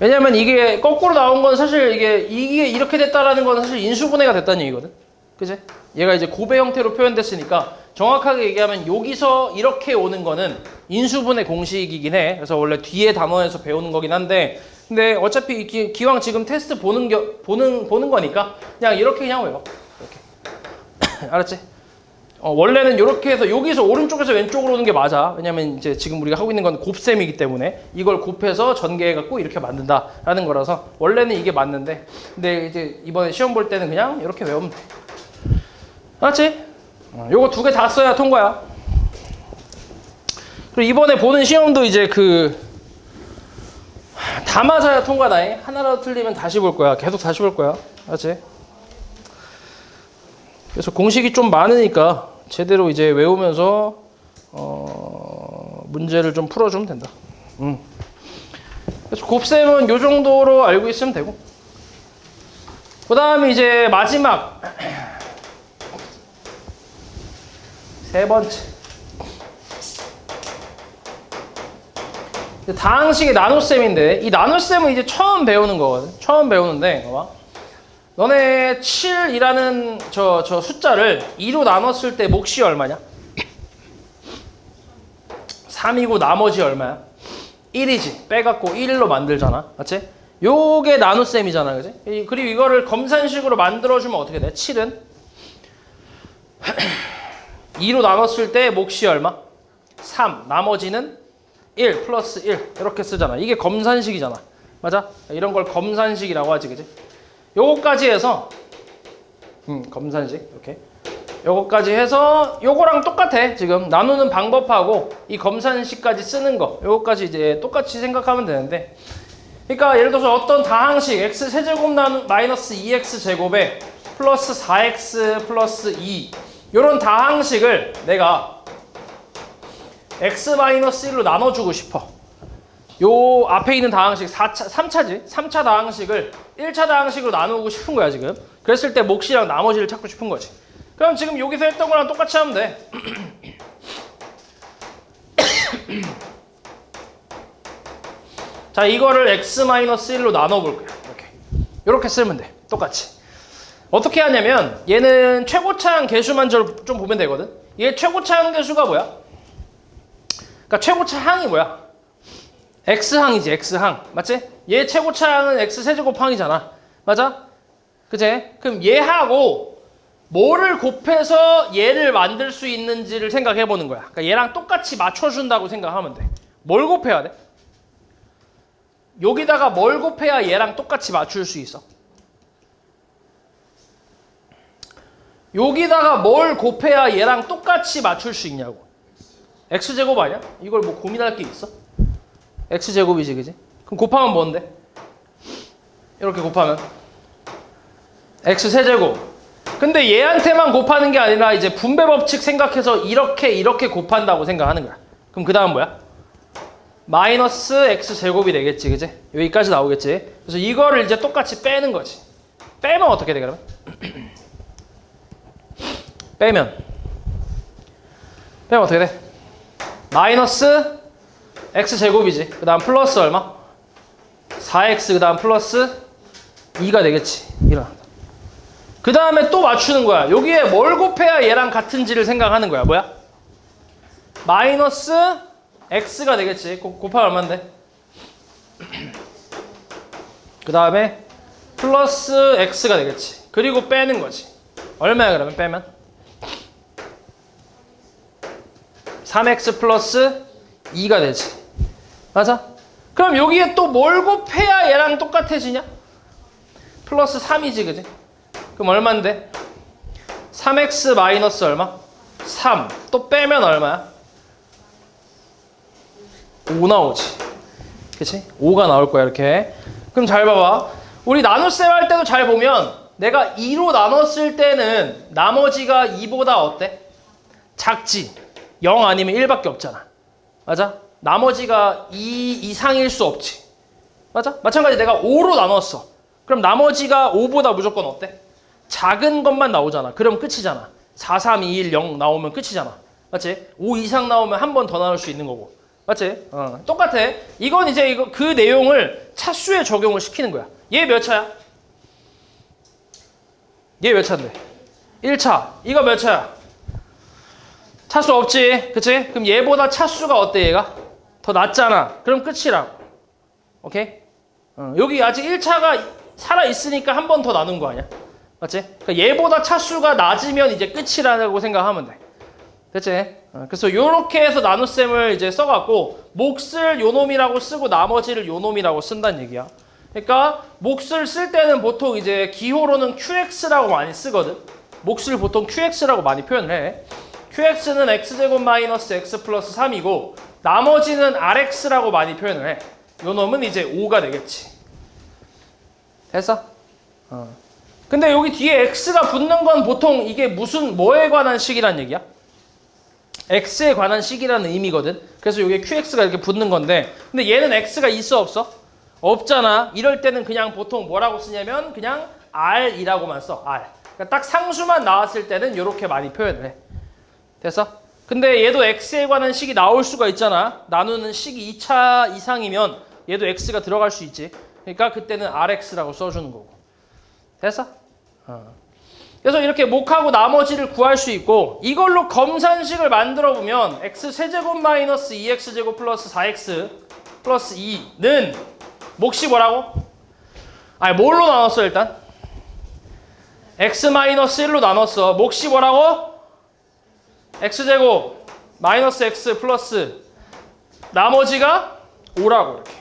왜냐면 이게 거꾸로 나온 건 사실 이게 이렇게 됐다라는 건 사실 인수분해가 됐다는 얘기거든. 그지? 얘가 이제 곱의 형태로 표현됐으니까 정확하게 얘기하면 여기서 이렇게 오는 거는 인수분해 공식이긴 해. 그래서 원래 뒤에 단원에서 배우는 거긴 한데 근데 어차피 기왕 지금 테스트 보는 거니까 그냥 이렇게 그냥 외워. 이렇게. 알았지? 원래는 이렇게 해서 여기서 오른쪽에서 왼쪽으로 오는 게 맞아. 왜냐면 이제 지금 우리가 하고 있는 건 곱셈이기 때문에 이걸 곱해서 전개해갖고 이렇게 만든다라는 거라서 원래는 이게 맞는데 근데 이제 이번에 시험 볼 때는 그냥 이렇게 외우면 돼. 알았지? 요거 두 개 다 써야 통과야. 그리고 이번에 보는 시험도 이제 다 맞아야 통과다. 하나라도 틀리면 다시 볼 거야. 계속 다시 볼 거야. 알았지? 그래서 공식이 좀 많으니까 제대로 이제 외우면서 문제를 좀 풀어주면 된다. 곱셈은 요 정도로 알고 있으면 되고. 그 다음에 이제 마지막 세 번째. 다항식의 나눗셈인데 이 나눗셈은 이제 처음 배우는 거거든. 처음 배우는데 봐봐. 너네 7이라는 저 숫자를 2로 나눴을 때 몫이 얼마냐? 3이고 나머지 얼마야? 1이지. 빼갖고 1로 만들잖아. 맞지? 요게 나눗셈이잖아. 그지? 그리고 이거를 검산식으로 만들어주면 어떻게 돼? 7은 2로 나눴을 때 몫이 얼마? 3. 나머지는 1 플러스 1 이렇게 쓰잖아. 이게 검산식이잖아. 맞아? 이런 걸 검산식이라고 하지. 그지? 요거까지 해서 검산식 이렇게 요거까지 해서 요거랑 똑같아. 지금 나누는 방법하고 이 검산식까지 쓰는 거 요거까지 이제 똑같이 생각하면 되는데, 그러니까 예를 들어서 어떤 다항식 x 세제곱 마이너스 2x 제곱에 플러스 4x 플러스 2 요런 다항식을 내가 x-1로 나눠주고 싶어. 요 앞에 있는 다항식 3차지? 3차 다항식을 1차 다항식으로 나누고 싶은 거야 지금. 그랬을 때 몫이랑 나머지를 찾고 싶은 거지. 그럼 지금 여기서 했던 거랑 똑같이 하면 돼. 자, 이거를 x-1로 나눠볼 거야. 이렇게 쓰면 돼. 똑같이. 어떻게 하냐면 얘는 최고차항 계수만 좀 보면 되거든. 얘 최고차항 계수가 뭐야? 그러니까 최고차항이 뭐야? x항이지. x항. 맞지? 얘 최고차항은 x세제곱항이잖아. 맞아? 그치? 그럼 얘하고 뭐를 곱해서 얘를 만들 수 있는지를 생각해 보는 거야. 그러니까 얘랑 똑같이 맞춰준다고 생각하면 돼. 뭘 곱해야 돼? 여기다가 뭘 곱해야 얘랑 똑같이 맞출 수 있어? 여기다가 뭘 곱해야 얘랑 똑같이 맞출 수 있냐고. x제곱 아니야? 이걸 뭐 고민할 게 있어? x제곱이지, 그지? 그럼 곱하면 뭔데? 이렇게 곱하면 x세제곱. 근데 얘한테만 곱하는 게 아니라 이제 분배 법칙 생각해서 이렇게 곱한다고 생각하는 거야. 그럼 그 다음 뭐야? 마이너스 x제곱이 되겠지, 그지? 여기까지 나오겠지? 그래서 이거를 이제 똑같이 빼는 거지. 빼면 어떻게 돼, 그러면? 빼면 어떻게 돼? 마이너스 x제곱이지. 그 다음 플러스 얼마? 4x 그 다음 플러스 2가 되겠지. 일어난다. 그 다음에 또 맞추는 거야. 여기에 뭘 곱해야 얘랑 같은지를 생각하는 거야. 뭐야? 마이너스 x가 되겠지. 곱하면 얼만데? 그 다음에 플러스 x가 되겠지. 그리고 빼는 거지. 얼마야 그러면 빼면? 3x 플러스 2가 되지. 맞아? 그럼 여기에 또 뭘 곱해야 얘랑 똑같아지냐? 플러스 3이지, 그지? 그럼 얼만데? 3x 마이너스 얼마? 3. 또 빼면 얼마야? 5 나오지. 그치? 5가 나올 거야, 이렇게. 그럼 잘 봐봐. 우리 나눗셈 할 때도 잘 보면 내가 2로 나눴을 때는 나머지가 2보다 어때? 작지? 0 아니면 1밖에 없잖아. 맞아? 나머지가 2 이상일 수 없지. 맞아? 마찬가지 내가 5로 나눴어. 그럼 나머지가 5보다 무조건 어때? 작은 것만 나오잖아. 그럼 끝이잖아. 4, 3, 2, 1, 0 나오면 끝이잖아. 맞지? 5 이상 나오면 한 번 더 나올 수 있는 거고. 맞지? 똑같아. 이건 이제 그 내용을 차수에 적용을 시키는 거야. 얘 몇 차야? 얘 몇 차인데? 1차. 이거 몇 차야? 차수 없지. 그치? 그럼 얘보다 차수가 어때, 얘가? 더 낮잖아. 그럼 끝이라고. 오케이? 여기 아직 1차가 살아있으니까 한 번 더 나눈 거 아니야? 맞지? 그러니까 얘보다 차수가 낮으면 이제 끝이라고 생각하면 돼. 됐지? 그래서 요렇게 해서 나눗셈을 이제 써갖고 몫을 요놈이라고 쓰고 나머지를 요놈이라고 쓴다는 얘기야. 그러니까 몫을 쓸 때는 보통 이제 기호로는 qx라고 많이 쓰거든. 몫을 보통 qx라고 많이 표현을 해. qx는 x제곱 마이너스 x 플러스 3이고 나머지는 rx라고 많이 표현을 해. 요 놈은 이제 5가 되겠지. 됐어? 근데 여기 뒤에 x가 붙는 건 보통 이게 뭐에 관한 식이란 얘기야? x에 관한 식이라는 의미거든. 그래서 여기 qx가 이렇게 붙는 건데 근데 얘는 x가 있어 없어? 없잖아. 이럴 때는 그냥 보통 뭐라고 쓰냐면 그냥 R이라고만 써. R. 그러니까 딱 상수만 나왔을 때는 이렇게 많이 표현을 해. 됐어? 근데 얘도 x에 관한 식이 나올 수가 있잖아. 나누는 식이 2차 이상이면 얘도 x가 들어갈 수 있지. 그러니까 그때는 rx라고 써주는 거고. 됐어? 그래서 이렇게 목하고 나머지를 구할 수 있고 이걸로 검산식을 만들어 보면 x세제곱 마이너스 2x제곱 플러스 4x 플러스 2는 몫이 뭐라고? 아니 뭘로 나눴어 일단? x 마이너스 1로 나눴어. 몫이 뭐라고? x제곱 마이너스 x 플러스 나머지가 5라고 이렇게.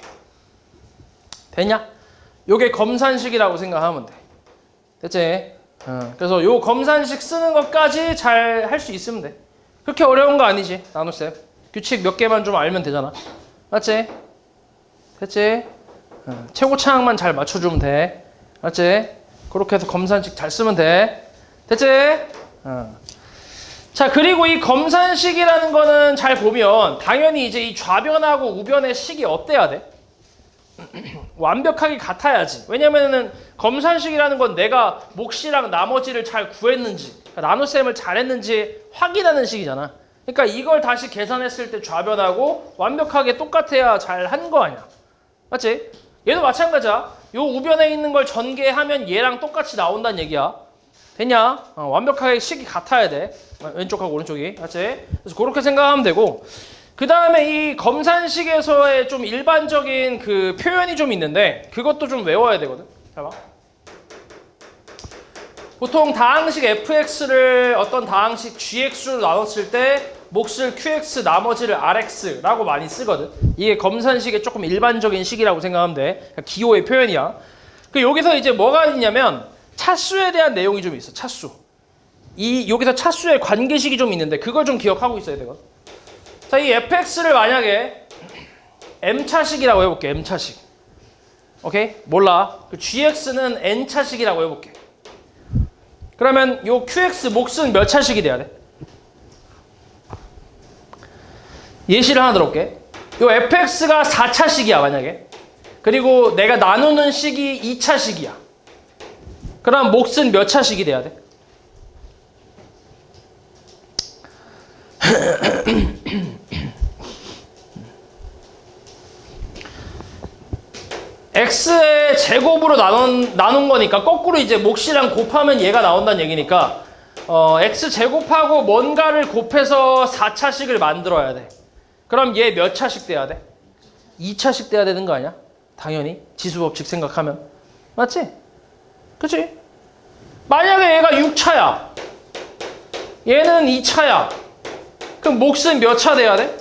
됐냐? 요게 검산식이라고 생각하면 돼. 됐지? 그래서 요 검산식 쓰는 것까지 잘 할 수 있으면 돼. 그렇게 어려운 거 아니지, 나눗셈. 규칙 몇 개만 좀 알면 되잖아. 맞지? 됐지? 최고차항만 잘 맞춰주면 돼. 맞지? 그렇게 해서 검산식 잘 쓰면 돼. 됐지? 자, 그리고 이 검산식이라는 거는 잘 보면 당연히 이제 이 좌변하고 우변의 식이 어때야 돼? 완벽하게 같아야지. 왜냐면은 검산식이라는 건 내가 몫이랑 나머지를 잘 구했는지, 그러니까 나눗셈을 잘했는지 확인하는 식이잖아. 그러니까 이걸 다시 계산했을 때 좌변하고 완벽하게 똑같아야 잘 한 거 아니야. 맞지? 얘도 마찬가지야. 요 우변에 있는 걸 전개하면 얘랑 똑같이 나온다는 얘기야. 됐냐? 완벽하게 식이 같아야 돼. 왼쪽하고 오른쪽이. 맞지? 그래서 그렇게 생각하면 되고, 그 다음에 이 검산식에서의 좀 일반적인 그 표현이 좀 있는데 그것도 좀 외워야 되거든. 잘 봐. 보통 다항식 fx를 어떤 다항식 gx로 나눴을 때 몫을 qx 나머지를 rx라고 많이 쓰거든. 이게 검산식의 조금 일반적인 식이라고 생각하면 돼. 기호의 표현이야. 그 여기서 이제 뭐가 있냐면 차수에 대한 내용이 좀 있어. 차수. 여기서 차수의 관계식이 좀 있는데 그걸 좀 기억하고 있어야 되거든. 자, 이 fx를 만약에 m차식이라고 해볼게. m차식. 오케이? 몰라. 그 gx는 n차식이라고 해볼게. 그러면 요 qx 몫은 몇 차식이 돼야 돼? 예시를 하나 들어볼게. 요 fx가 4차식이야 만약에. 그리고 내가 나누는 식이 2차식이야. 그럼 몫은 몇 차식이 돼야 돼? x의 제곱으로 나눈 거니까 거꾸로 이제 몫이랑 곱하면 얘가 나온다는 얘기니까 x 제곱하고 뭔가를 곱해서 4차식을 만들어야 돼. 그럼 얘 몇 차식 돼야 돼? 2차식 돼야 되는 거 아니야? 당연히 지수법칙 생각하면. 맞지? 그치? 만약에 얘가 6차야. 얘는 2차야. 그럼 몫은 몇 차 돼야 돼?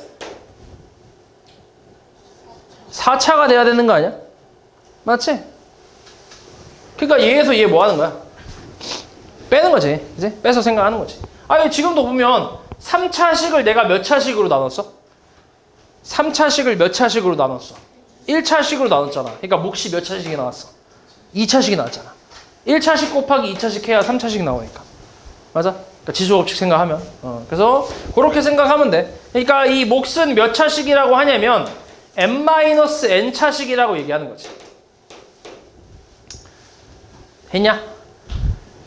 4차가 돼야 되는 거 아니야? 맞지? 그러니까 얘에서 얘 뭐 하는 거야? 빼는 거지. 그치? 빼서 생각하는 거지. 아니 지금도 보면 3차식을 내가 몇 차식으로 나눴어? 3차식을 몇 차식으로 나눴어? 1차식으로 나눴잖아. 그러니까 몫이 몇 차식이 나왔어? 2차식이 나왔잖아. 1차식 곱하기 2차식 해야 3차식 나오니까. 맞아? 그러니까 지수법칙 생각하면. 그래서 그렇게 생각하면 돼. 그러니까 이 몫은 몇 차식이라고 하냐면 n-n차식이라고 얘기하는 거지. 했냐?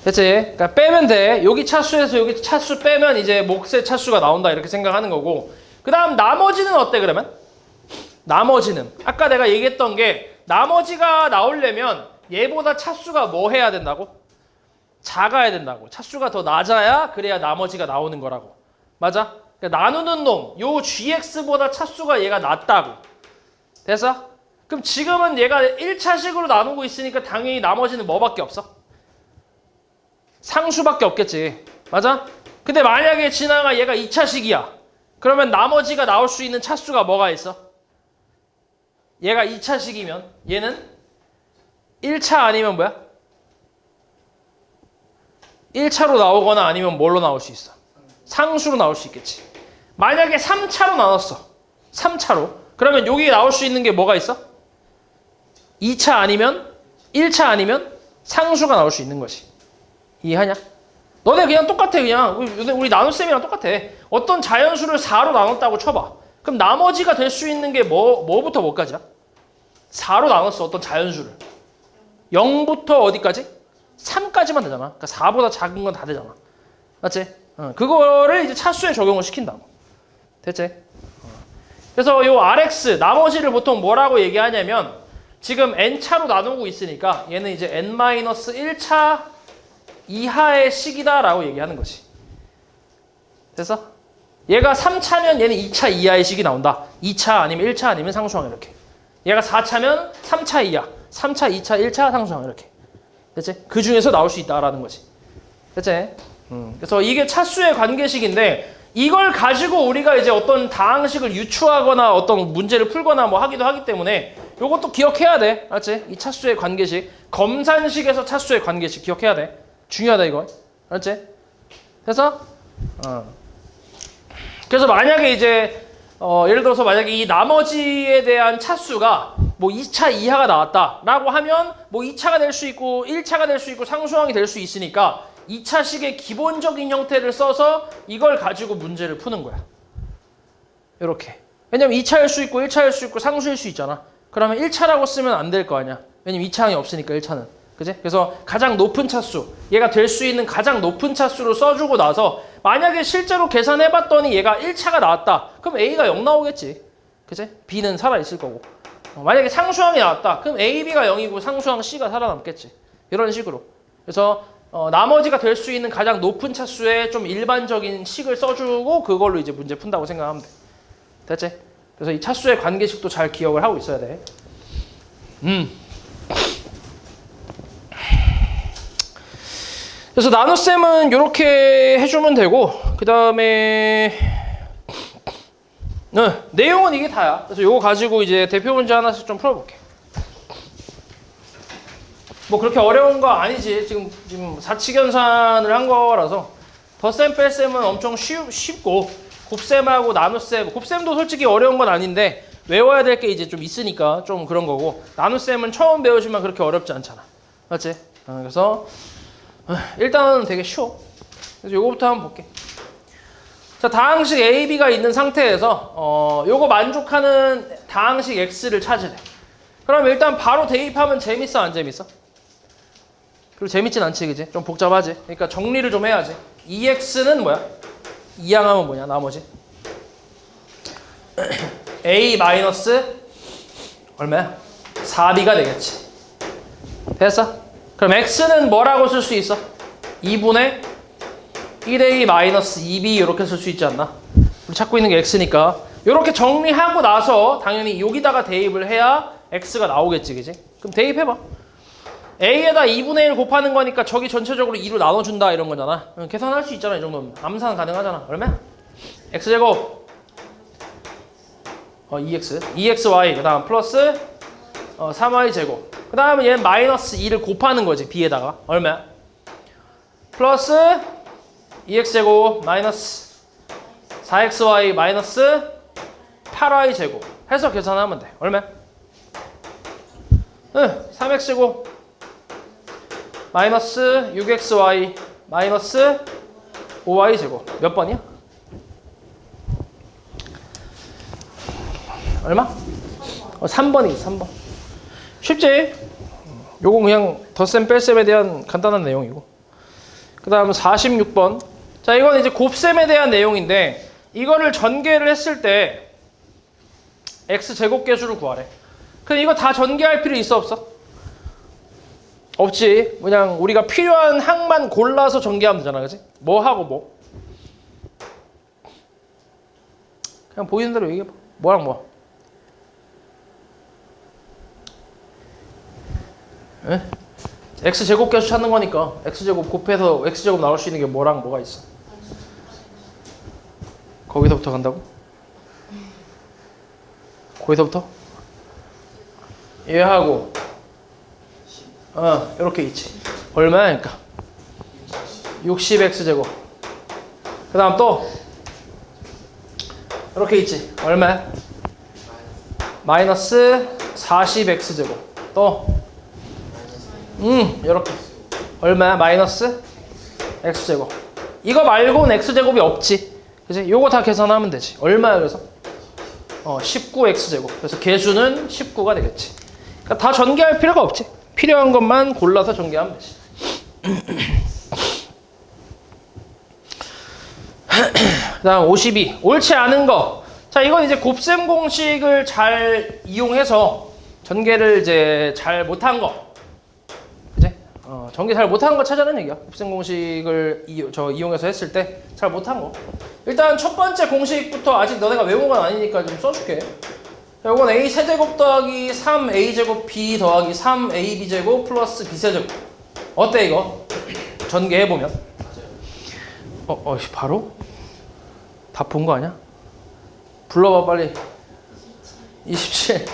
됐지? 그러니까 빼면 돼. 여기 차수에서 여기 차수 빼면 이제 몫의 차수가 나온다 이렇게 생각하는 거고. 그 다음 나머지는 어때 그러면? 나머지는 아까 내가 얘기했던 게 나머지가 나오려면 얘보다 차수가 뭐 해야 된다고? 작아야 된다고. 차수가 더 낮아야 그래야 나머지가 나오는 거라고. 맞아? 그러니까 나누는 놈, 요 gx보다 차수가 얘가 낮다고. 됐어? 그럼 지금은 얘가 1차식으로 나누고 있으니까 당연히 나머지는 뭐밖에 없어? 상수밖에 없겠지. 맞아? 근데 만약에 진아가 얘가 2차식이야. 그러면 나머지가 나올 수 있는 차수가 뭐가 있어? 얘가 2차식이면 얘는 1차 아니면 뭐야? 1차로 나오거나 아니면 뭘로 나올 수 있어? 상수로 나올 수 있겠지. 만약에 3차로 나눴어. 3차로. 그러면 여기 나올 수 있는 게 뭐가 있어? 2차 아니면 1차 아니면 상수가 나올 수 있는 거지. 이해하냐? 너네 그냥 똑같아. 그냥 우리 나눗셈이랑 똑같아. 어떤 자연수를 4로 나눴다고 쳐봐. 그럼 나머지가 될 수 있는 게 뭐부터 뭐까지야? 4로 나눴어. 어떤 자연수를. 0부터 어디까지? 3까지만 되잖아. 그러니까 4보다 작은 건 다 되잖아. 맞지? 그거를 이제 차수에 적용을 시킨다고. 됐지? 그래서 요 RX 나머지를 보통 뭐라고 얘기하냐면 지금 n차로 나누고 있으니까 얘는 이제 n-1차 이하의 식이다라고 얘기하는 거지. 됐어? 얘가 3차면 얘는 2차 이하의 식이 나온다. 2차 아니면 1차 아니면 상수항 이렇게. 얘가 4차면 3차 이하, 3차, 2차, 1차 상수항 이렇게. 됐지? 그 중에서 나올 수 있다라는 거지. 됐지? 그래서 이게 차수의 관계식인데 이걸 가지고 우리가 이제 어떤 다항식을 유추하거나 어떤 문제를 풀거나 뭐 하기도 하기 때문에 요것도 기억해야 돼. 알았지? 이 차수의 관계식. 검산식에서 차수의 관계식 기억해야 돼. 중요하다 이거. 알았지? 그래서 그래서 만약에 이제 예를 들어서 만약에 이 나머지에 대한 차수가 뭐 2차 이하가 나왔다라고 하면 뭐 2차가 될 수 있고 1차가 될 수 있고 상수항이 될 수 있으니까 2차식의 기본적인 형태를 써서 이걸 가지고 문제를 푸는 거야. 이렇게. 왜냐면 2차일 수 있고 1차일 수 있고 상수일 수 있잖아. 그러면 1차라고 쓰면 안 될 거 아니야. 왜냐면 2차항이 없으니까 1차는. 그지? 그래서 가장 높은 차수, 얘가 될 수 있는 가장 높은 차수로 써주고 나서 만약에 실제로 계산해봤더니 얘가 1차가 나왔다. 그럼 A가 0 나오겠지. 그지? B는 살아있을 거고. 만약에 상수항이 나왔다. 그럼 A, B가 0이고 상수항 C가 살아남겠지. 이런 식으로. 그래서 나머지가 될 수 있는 가장 높은 차수의 좀 일반적인 식을 써주고 그걸로 이제 문제 푼다고 생각하면 돼. 됐지? 그래서 이 차수의 관계식도 잘 기억을 하고 있어야 돼. 그래서 나눗셈은 이렇게 해주면 되고 그 다음에 내용은 이게 다야. 그래서 이거 가지고 이제 대표 문제 하나씩 좀 풀어볼게. 뭐 그렇게 어려운 거 아니지. 지금 사칙연산을 한 거라서 덧셈 뺄셈은 엄청 쉽고 곱셈하고 나눗셈, 곱셈도 솔직히 어려운 건 아닌데 외워야 될 게 이제 좀 있으니까 좀 그런 거고 나눗셈은 처음 배우지만 그렇게 어렵지 않잖아. 맞지? 그래서 일단은 되게 쉬워. 그래서 요거부터 한번 볼게. 자, 다항식 A, B가 있는 상태에서 요거 만족하는 다항식 X를 찾으래. 그럼 일단 바로 대입하면 재밌어 안 재밌어? 그리고 재밌진 않지, 그지? 좀 복잡하지? 그러니까 정리를 좀 해야지. 2x는 뭐야? 2항하면 뭐냐, 나머지? a 마이너스 얼마야? 4b가 되겠지. 됐어? 그럼 x는 뭐라고 쓸 수 있어? 2분의 1a 마이너스 2b 이렇게 쓸 수 있지 않나? 우리 찾고 있는 게 x니까 이렇게 정리하고 나서 당연히 여기다가 대입을 해야 x가 나오겠지, 그지? 그럼 대입해봐. a에다 2분의 1 곱하는 거니까 저기 전체적으로 2로 나눠준다 이런 거잖아. 계산할 수 있잖아. 이 정도면 암산 가능하잖아. 얼마야? x제곱 2xy 그 다음 플러스 3y제곱 그 다음에 얘는 마이너스 2를 곱하는 거지. b에다가 얼마야? 플러스 2x제곱 마이너스 4xy 마이너스 8y제곱 해서 계산하면 돼. 얼마야? 3x제곱 마이너스 6xy 마이너스 5y제곱 몇 번이야? 얼마? 3번이지 3번. 쉽지? 요거 그냥 덧셈 뺄셈에 대한 간단한 내용이고 그 다음 46번. 자, 이건 이제 곱셈에 대한 내용인데 이거를 전개를 했을 때 x제곱계수를 구하래. 근데 이거 다 전개할 필요 있어 없어? 없지. 그냥 우리가 필요한 항만 골라서 전개하면 되잖아, 그치? 뭐 하고 뭐? 그냥 보이는 대로 얘기해봐. 뭐랑 뭐? 에? x제곱계수 찾는 거니까 x제곱 곱해서 x제곱 나올 수 있는 게 뭐랑 뭐가 있어? 거기서부터 간다고? 거기서부터? 얘하고 이렇게 있지. 얼마야? 그러니까 60x제곱 그 다음 또 이렇게 있지. 얼마야? 마이너스 40x제곱 또 이렇게 얼마야? 마이너스 x제곱. 이거 말고는 x제곱이 없지. 그치? 요거 다 계산하면 되지. 얼마야 그래서? 19x제곱. 그래서 계수는 19가 되겠지. 그러니까 다 전개할 필요가 없지. 필요한 것만 골라서 전개하면 되지. 그 다음 52. 옳지 않은 거. 자, 이건 이제 곱셈 공식을 잘 이용해서 전개를 이제 잘 못한 거. 그지? 전개 잘 못한 거 찾아라는 얘기야. 곱셈 공식을 이용해서 했을 때 잘 못한 거. 일단 첫 번째 공식부터 아직 너네가 외운 건 아니니까 좀 써줄게. 자, 이건 a 세제곱 더하기 3a제곱 b 더하기 3ab제곱 플러스 b세제곱. 어때 이거? 전개해보면. 바로? 다 본 거 아니야? 불러봐 빨리. 27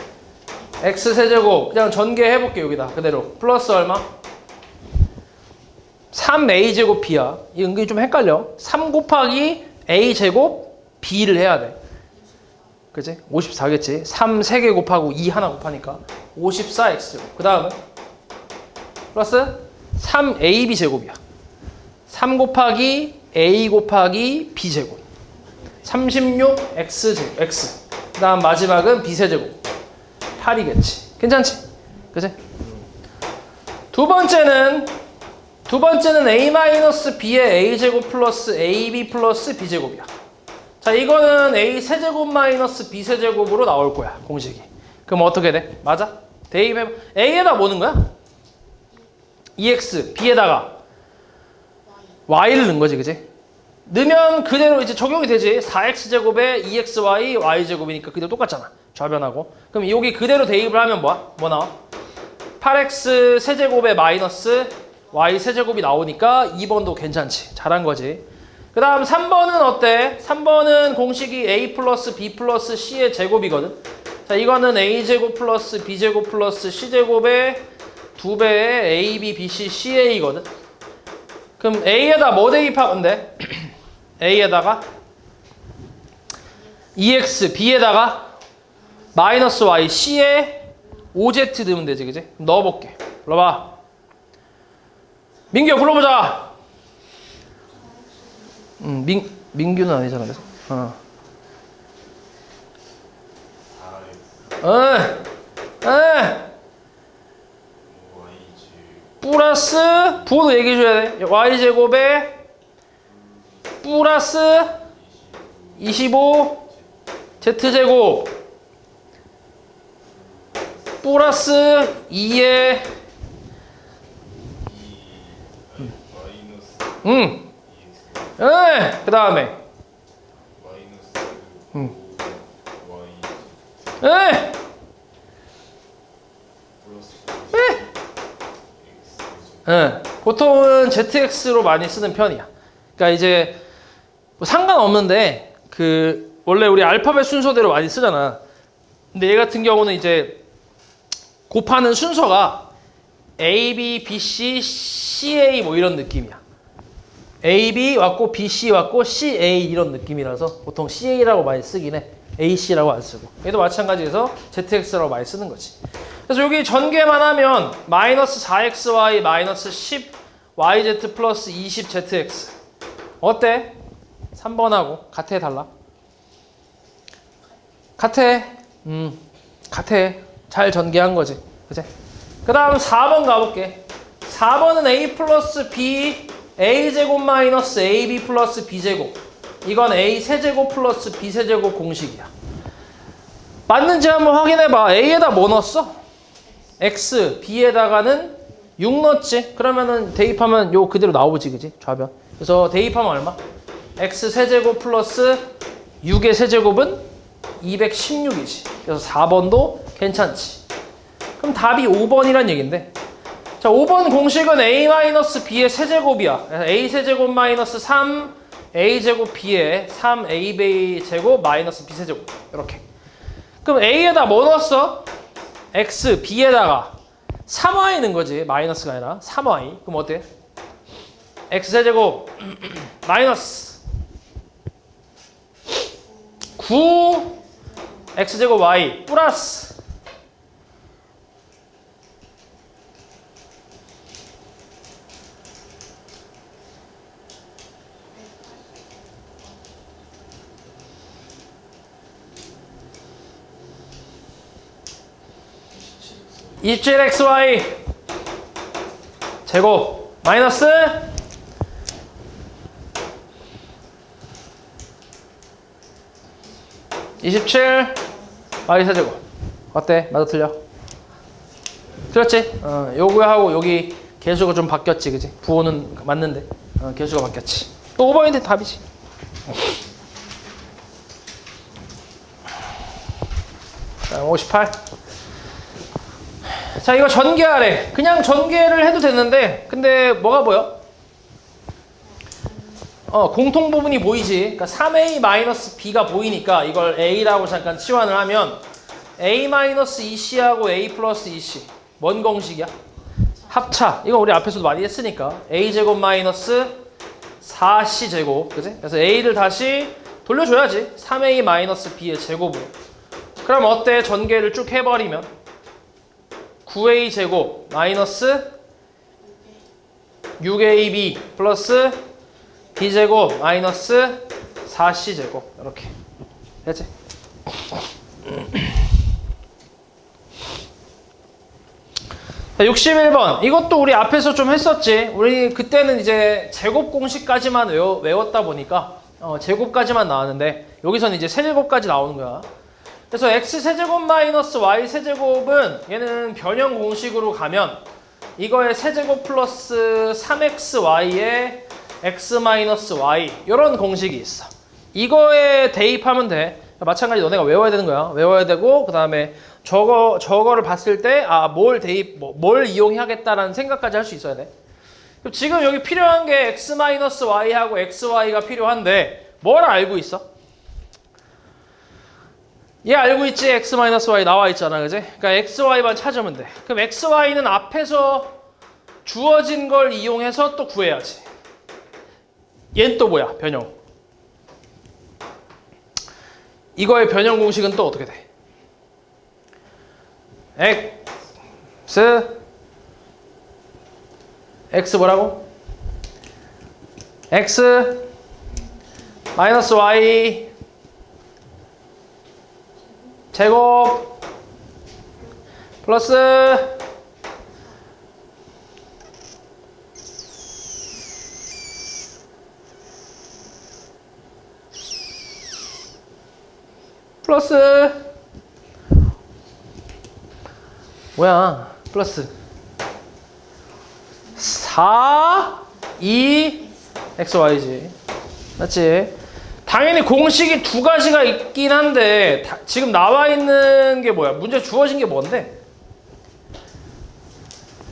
x세제곱 그냥 전개해볼게. 여기다 그대로 플러스 얼마? 3a제곱 b야. 이 은근히 좀 헷갈려. 3 곱하기 a제곱 b를 해야 돼. 그치? 54겠지? 3 3개 곱하고 2 하나 곱하니까 54x제곱. 그 다음은 플러스 3ab제곱이야. 3 곱하기 a 곱하기 b제곱 36x제곱 x. 그 다음 마지막은 b세제곱 8이겠지. 괜찮지? 그치? 두 번째는 a-b의 a제곱 플러스 ab 플러스 b제곱이야. 자, 이거는 a 세제곱 마이너스 b 세제곱으로 나올 거야, 공식이. 그럼 어떻게 돼? 맞아? 대입해. a에다 뭐 넣은 거야? 2x, b에다가 y를 넣은 거지, 그지? 넣으면 그대로 이제 적용이 되지. 4x제곱에 2xy, y제곱이니까 그대로 똑같잖아. 좌변하고. 그럼 여기 그대로 대입을 하면 뭐 나와? 8x 세제곱에 마이너스 y 세제곱이 나오니까 2번도 괜찮지. 잘한 거지. 그 다음 3번은 어때? 3번은 공식이 a 플러스 b 플러스 c의 제곱이거든. 자, 이거는 a제곱 플러스 b제곱 플러스 c제곱의 2배의 a, b, b, c, ca거든. 그럼 a에다 뭐 대입하면 돼? a에다가 2x, b에다가 마이너스 y, c에 5z 넣으면 되지, 그지? 넣어볼게. 불러봐. 민규 불러보자. 민규는 아니잖아, 그래서. 플러스 부호도 얘기해줘야 돼. y제곱에 플러스 25 z제곱 플러스 2에 그 다음에 보통은 ZX로 많이 쓰는 편이야. 그러니까 이제 뭐 상관없는데 그 원래 우리 알파벳 순서대로 많이 쓰잖아. 근데 얘 같은 경우는 이제 곱하는 순서가 A, B, B, C, C, A 뭐 이런 느낌이야. A, B 왔고 B, C 왔고 C, A 이런 느낌이라서 보통 C, A라고 많이 쓰긴 해. A, C라고 안 쓰고. 얘도 마찬가지에서 ZX라고 많이 쓰는 거지. 그래서 여기 전개만 하면 마이너스 4XY 마이너스 10YZ 플러스 20ZX 어때? 3번하고 같아 달라? 같아. 같아. 잘 전개한 거지. 그치? 그 다음 4번 가볼게. 4번은 A 플러스 B A제곱 마이너스 AB 플러스 B제곱. 이건 A 세제곱 플러스 B 세제곱 공식이야. 맞는지 한번 확인해봐. A에다 뭐 넣었어? X, B에다가는 6 넣었지. 그러면은 대입하면 요 그대로 나오지, 그지? 좌변. 그래서 대입하면 얼마? X 세제곱 플러스 6의 세제곱은 216이지. 그래서 4번도 괜찮지. 그럼 답이 5번이란 얘긴데. 자, 5번 공식은 A-B의 세제곱이야. 그래서 A 세제곱 마이너스 3 A제곱 B에 3AB 제곱 마이너스 B 세제곱. 이렇게. 그럼 A에다 뭐 넣었어? X, B에다가 3Y 넣은 거지. 마이너스가 아니라 3Y. 그럼 어때? X 세제곱 마이너스 9 X제곱 Y 플러스 27xy 제곱 마이너스 27 y 세제곱. 어때? 맞아 틀려? 틀렸지? 요거하고 여기 개수가 좀 바뀌었지, 그지? 부호는 맞는데 개수가 바뀌었지. 또 5번인데 답이지. 자, 58. 자, 이거 전개하래. 그냥 전개를 해도 되는데, 근데 뭐가 보여? 공통 부분이 보이지. 그러니까 3a-b가 보이니까 이걸 a라고 잠깐 치환을 하면 a-2c하고 a 플러스 2c. 뭔 공식이야? 합차. 이거 우리 앞에서도 많이 했으니까 a제곱 마이너스 4c 제곱. 그지? 그래서 a를 다시 돌려줘야지. 3a-b의 제곱으로. 그럼 어때? 전개를 쭉 해버리면 9a 제곱 마이너스 6ab 플러스 b제곱 마이너스 4c 제곱. 이렇게 됐지? 자, 61번. 이것도 우리 앞에서 좀 했었지. 우리 그때는 이제 제곱 공식까지만 외웠다 보니까 제곱까지만 나왔는데 여기서는 이제 세제곱까지 나오는 거야. 그래서 x 세제곱 마이너스 y 세제곱은 얘는 변형 공식으로 가면 이거의 세제곱 플러스 3xy에 x 마이너스 y 이런 공식이 있어. 이거에 대입하면 돼. 마찬가지 너네가 외워야 되는 거야. 외워야 되고 그 다음에 저거를 봤을 때 뭘 이용하겠다라는 생각까지 할 수 있어야 돼. 지금 여기 필요한 게 x 마이너스 y하고 xy가 필요한데 뭘 알고 있어? 얘 알고 있지? x 마이너스 y 나와 있잖아, 그지? 그러니까 x, y만 찾으면 돼. 그럼 x, y는 앞에서 주어진 걸 이용해서 또 구해야지. 얘는 또 뭐야? 변형. 이거의 변형 공식은 또 어떻게 돼? x 뭐라고? x 마이너스 y 제곱 플러스 뭐야? 플러스 4, 2, xy지. 맞지? 당연히 공식이 두 가지가 있긴 한데 지금 나와 있는 게 뭐야? 문제 주어진 게 뭔데?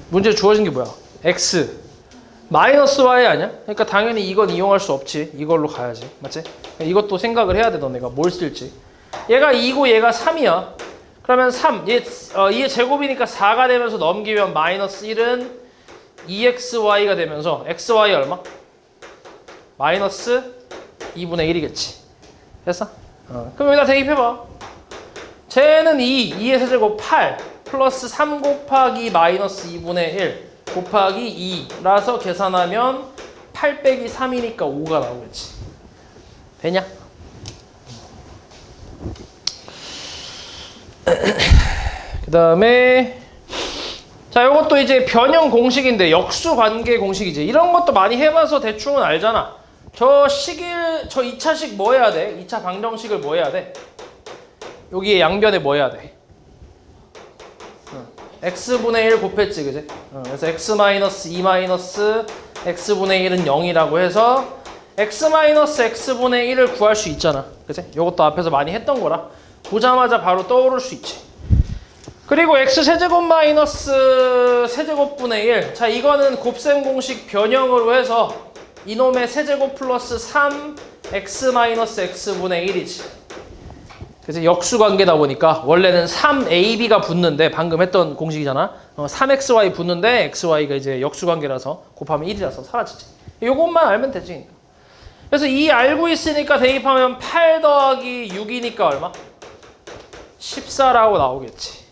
문제 주어진 게 뭐야? x 마이너스 y 아니야? 그러니까 당연히 이건 이용할 수 없지. 이걸로 가야지. 맞지? 이것도 생각을 해야 돼. 너네가 뭘 쓸지. 얘가 2고 얘가 3이야. 그러면 3, 얘의 제곱이니까 4가 되면서 넘기면 마이너스 1은 2xy가 되면서 xy 얼마? 마이너스 2분의 1이겠지. 됐어? 그럼 여기다 대입해봐. 쟤는 2의 세제곱 8 플러스 3 곱하기 마이너스 2분의 1 곱하기 2라서 계산하면 8 빼기 3이니까 5가 나오겠지. 되냐? 그 다음에 자, 요것도 이제 변형 공식인데 역수관계 공식이지. 이런 것도 많이 해봐서 대충은 알잖아. 저 2차식 뭐 해야 돼? 2차 방정식을 뭐 해야 돼? 여기에 양변에 뭐 해야 돼? x분의 1 곱했지, 그지? 그래서 x 마이너스 2 마이너스 x분의 1은 0이라고 해서 x 마이너스 x분의 1을 구할 수 있잖아. 그지? 요것도 앞에서 많이 했던 거라 보자마자 바로 떠오를 수 있지. 그리고 x 세제곱 마이너스 세제곱분의 1. 자, 이거는 곱셈 공식 변형으로 해서 이놈의 세제곱 플러스 3 x 마이너스 x분의 1이지. 그래서 역수관계다 보니까 원래는 3ab가 붙는데 방금 했던 공식이잖아. 3xy 붙는데 xy가 이제 역수관계라서 곱하면 1이라서 사라지지. 요것만 알면 되지. 그래서 이 알고 있으니까 대입하면 8 더하기 6이니까 얼마? 14라고 나오겠지.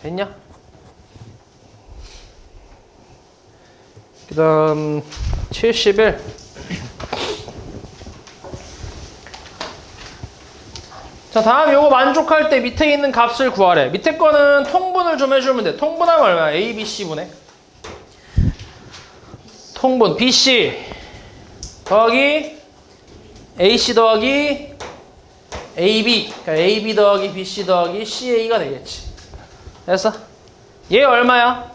됐냐? 그 다음 71. 자, 다음 요거 만족할 때 밑에 있는 값을 구하래. 밑에 거는 통분을 좀 해주면 돼. 통분하면 얼마야? A, B, C분의 통분 BC 더하기 AC 더하기 AB. 그러니까 AB 더하기 BC 더하기 CA가 되겠지. 됐어? 얘 얼마야?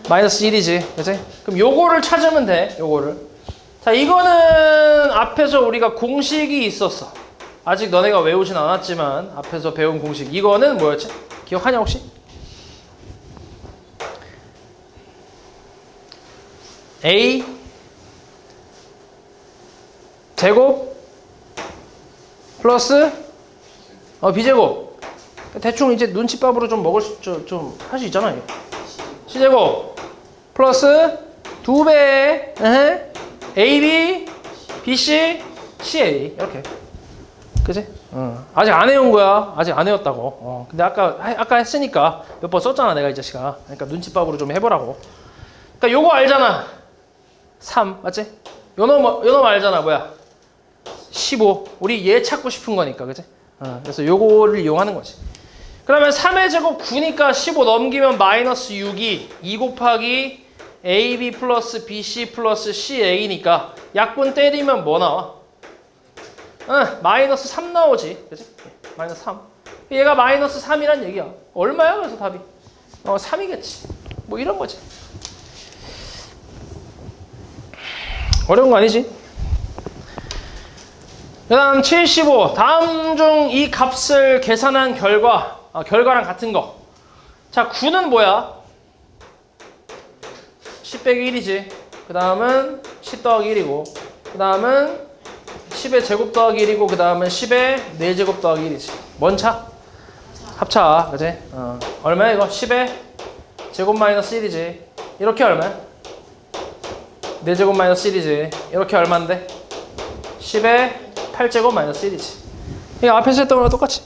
마이너스 1이지. 그치? 그럼 요거를 찾으면 돼. 요거를. 자, 이거는 앞에서 우리가 공식이 있었어. 아직 너네가 외우진 않았지만 앞에서 배운 공식. 이거는 뭐였지? 기억하냐 혹시? A 제곱 플러스 B제곱. 대충 이제 눈칫밥으로 좀 먹을 수, 좀 할 수 있잖아. 이게. C제곱 플러스 2배의 AB, BC, CA 이렇게. 그치? 아직 안 해온 거야. 아직 안 해왔다고. 근데 아까 했으니까 몇 번 썼잖아 내가 이 자식아. 그러니까 눈칫밥으로 좀 해보라고. 그러니까 요거 알잖아. 3 맞지? 요놈 알잖아. 뭐야? 15. 우리 얘 찾고 싶은 거니까. 그치? 그래서 요거를 이용하는 거지. 그러면 3의 제곱 9니까 15 넘기면 마이너스 6이 2 곱하기 AB 플러스 BC 플러스 CA니까 약분 때리면 뭐 나와? 마이너스 3 나오지. 그치? 마이너스 3. 얘가 마이너스 3이란 얘기야. 얼마야? 그래서 답이 3이겠지. 뭐 이런 거지. 어려운 거 아니지? 그 다음 75. 다음 중 이 값을 계산한 결과랑 같은 거. 자, 9는 뭐야? 10 빼기 1이지. 그 다음은 10 더하기 1이고, 그 다음은 10의 제곱 더하기 1이고, 그 다음은 10의 4제곱 더하기 1이지. 뭔 차? 합차. 그치? 얼마야 이거? 10의 제곱 마이너스 1이지. 이렇게 얼마야? 4제곱 마이너스 1이지. 이렇게 얼마인데? 10의 8제곱 마이너스 1이지. 이거 앞에서 했던 거랑 똑같이.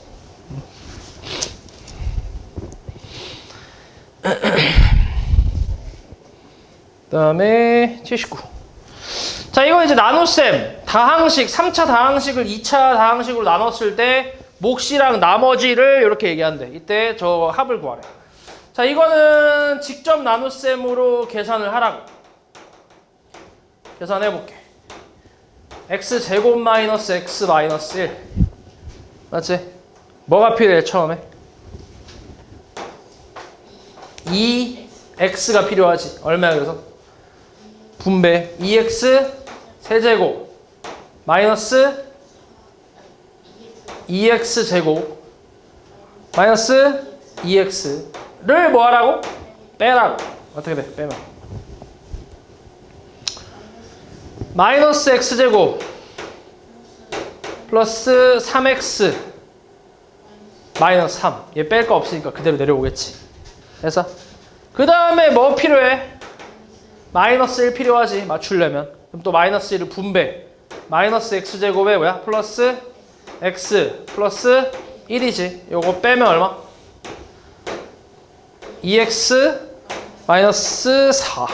그 다음에 79. 자, 이거 이제 나눗셈. 다항식, 3차 다항식을 2차 다항식으로 나눴을 때 몫이랑 나머지를 이렇게 얘기한대. 이때 저 합을 구하래. 자, 이거는 직접 나눗셈으로 계산을 하라고. 계산해볼게. x제곱 마이너스 x 마이너스 1. 맞지? 뭐가 필요해 처음에? 2x가 필요하지. 얼마야 그래서? 분배 2x 세제곱 마이너스 2x 제곱 마이너스 2x를 뭐 하라고? 빼라고. 어떻게 돼? 빼면 마이너스 x제곱 플러스 3x 마이너스 3. 얘 뺄 거 없으니까 그대로 내려오겠지. 그래서 그 다음에 뭐 필요해? 마이너스 1 필요하지. 맞추려면. 그럼 또 마이너스 1을 분배. 마이너스 x제곱에 뭐야? 플러스 x 플러스 1이지. 요거 빼면 얼마? 2x 마이너스 4.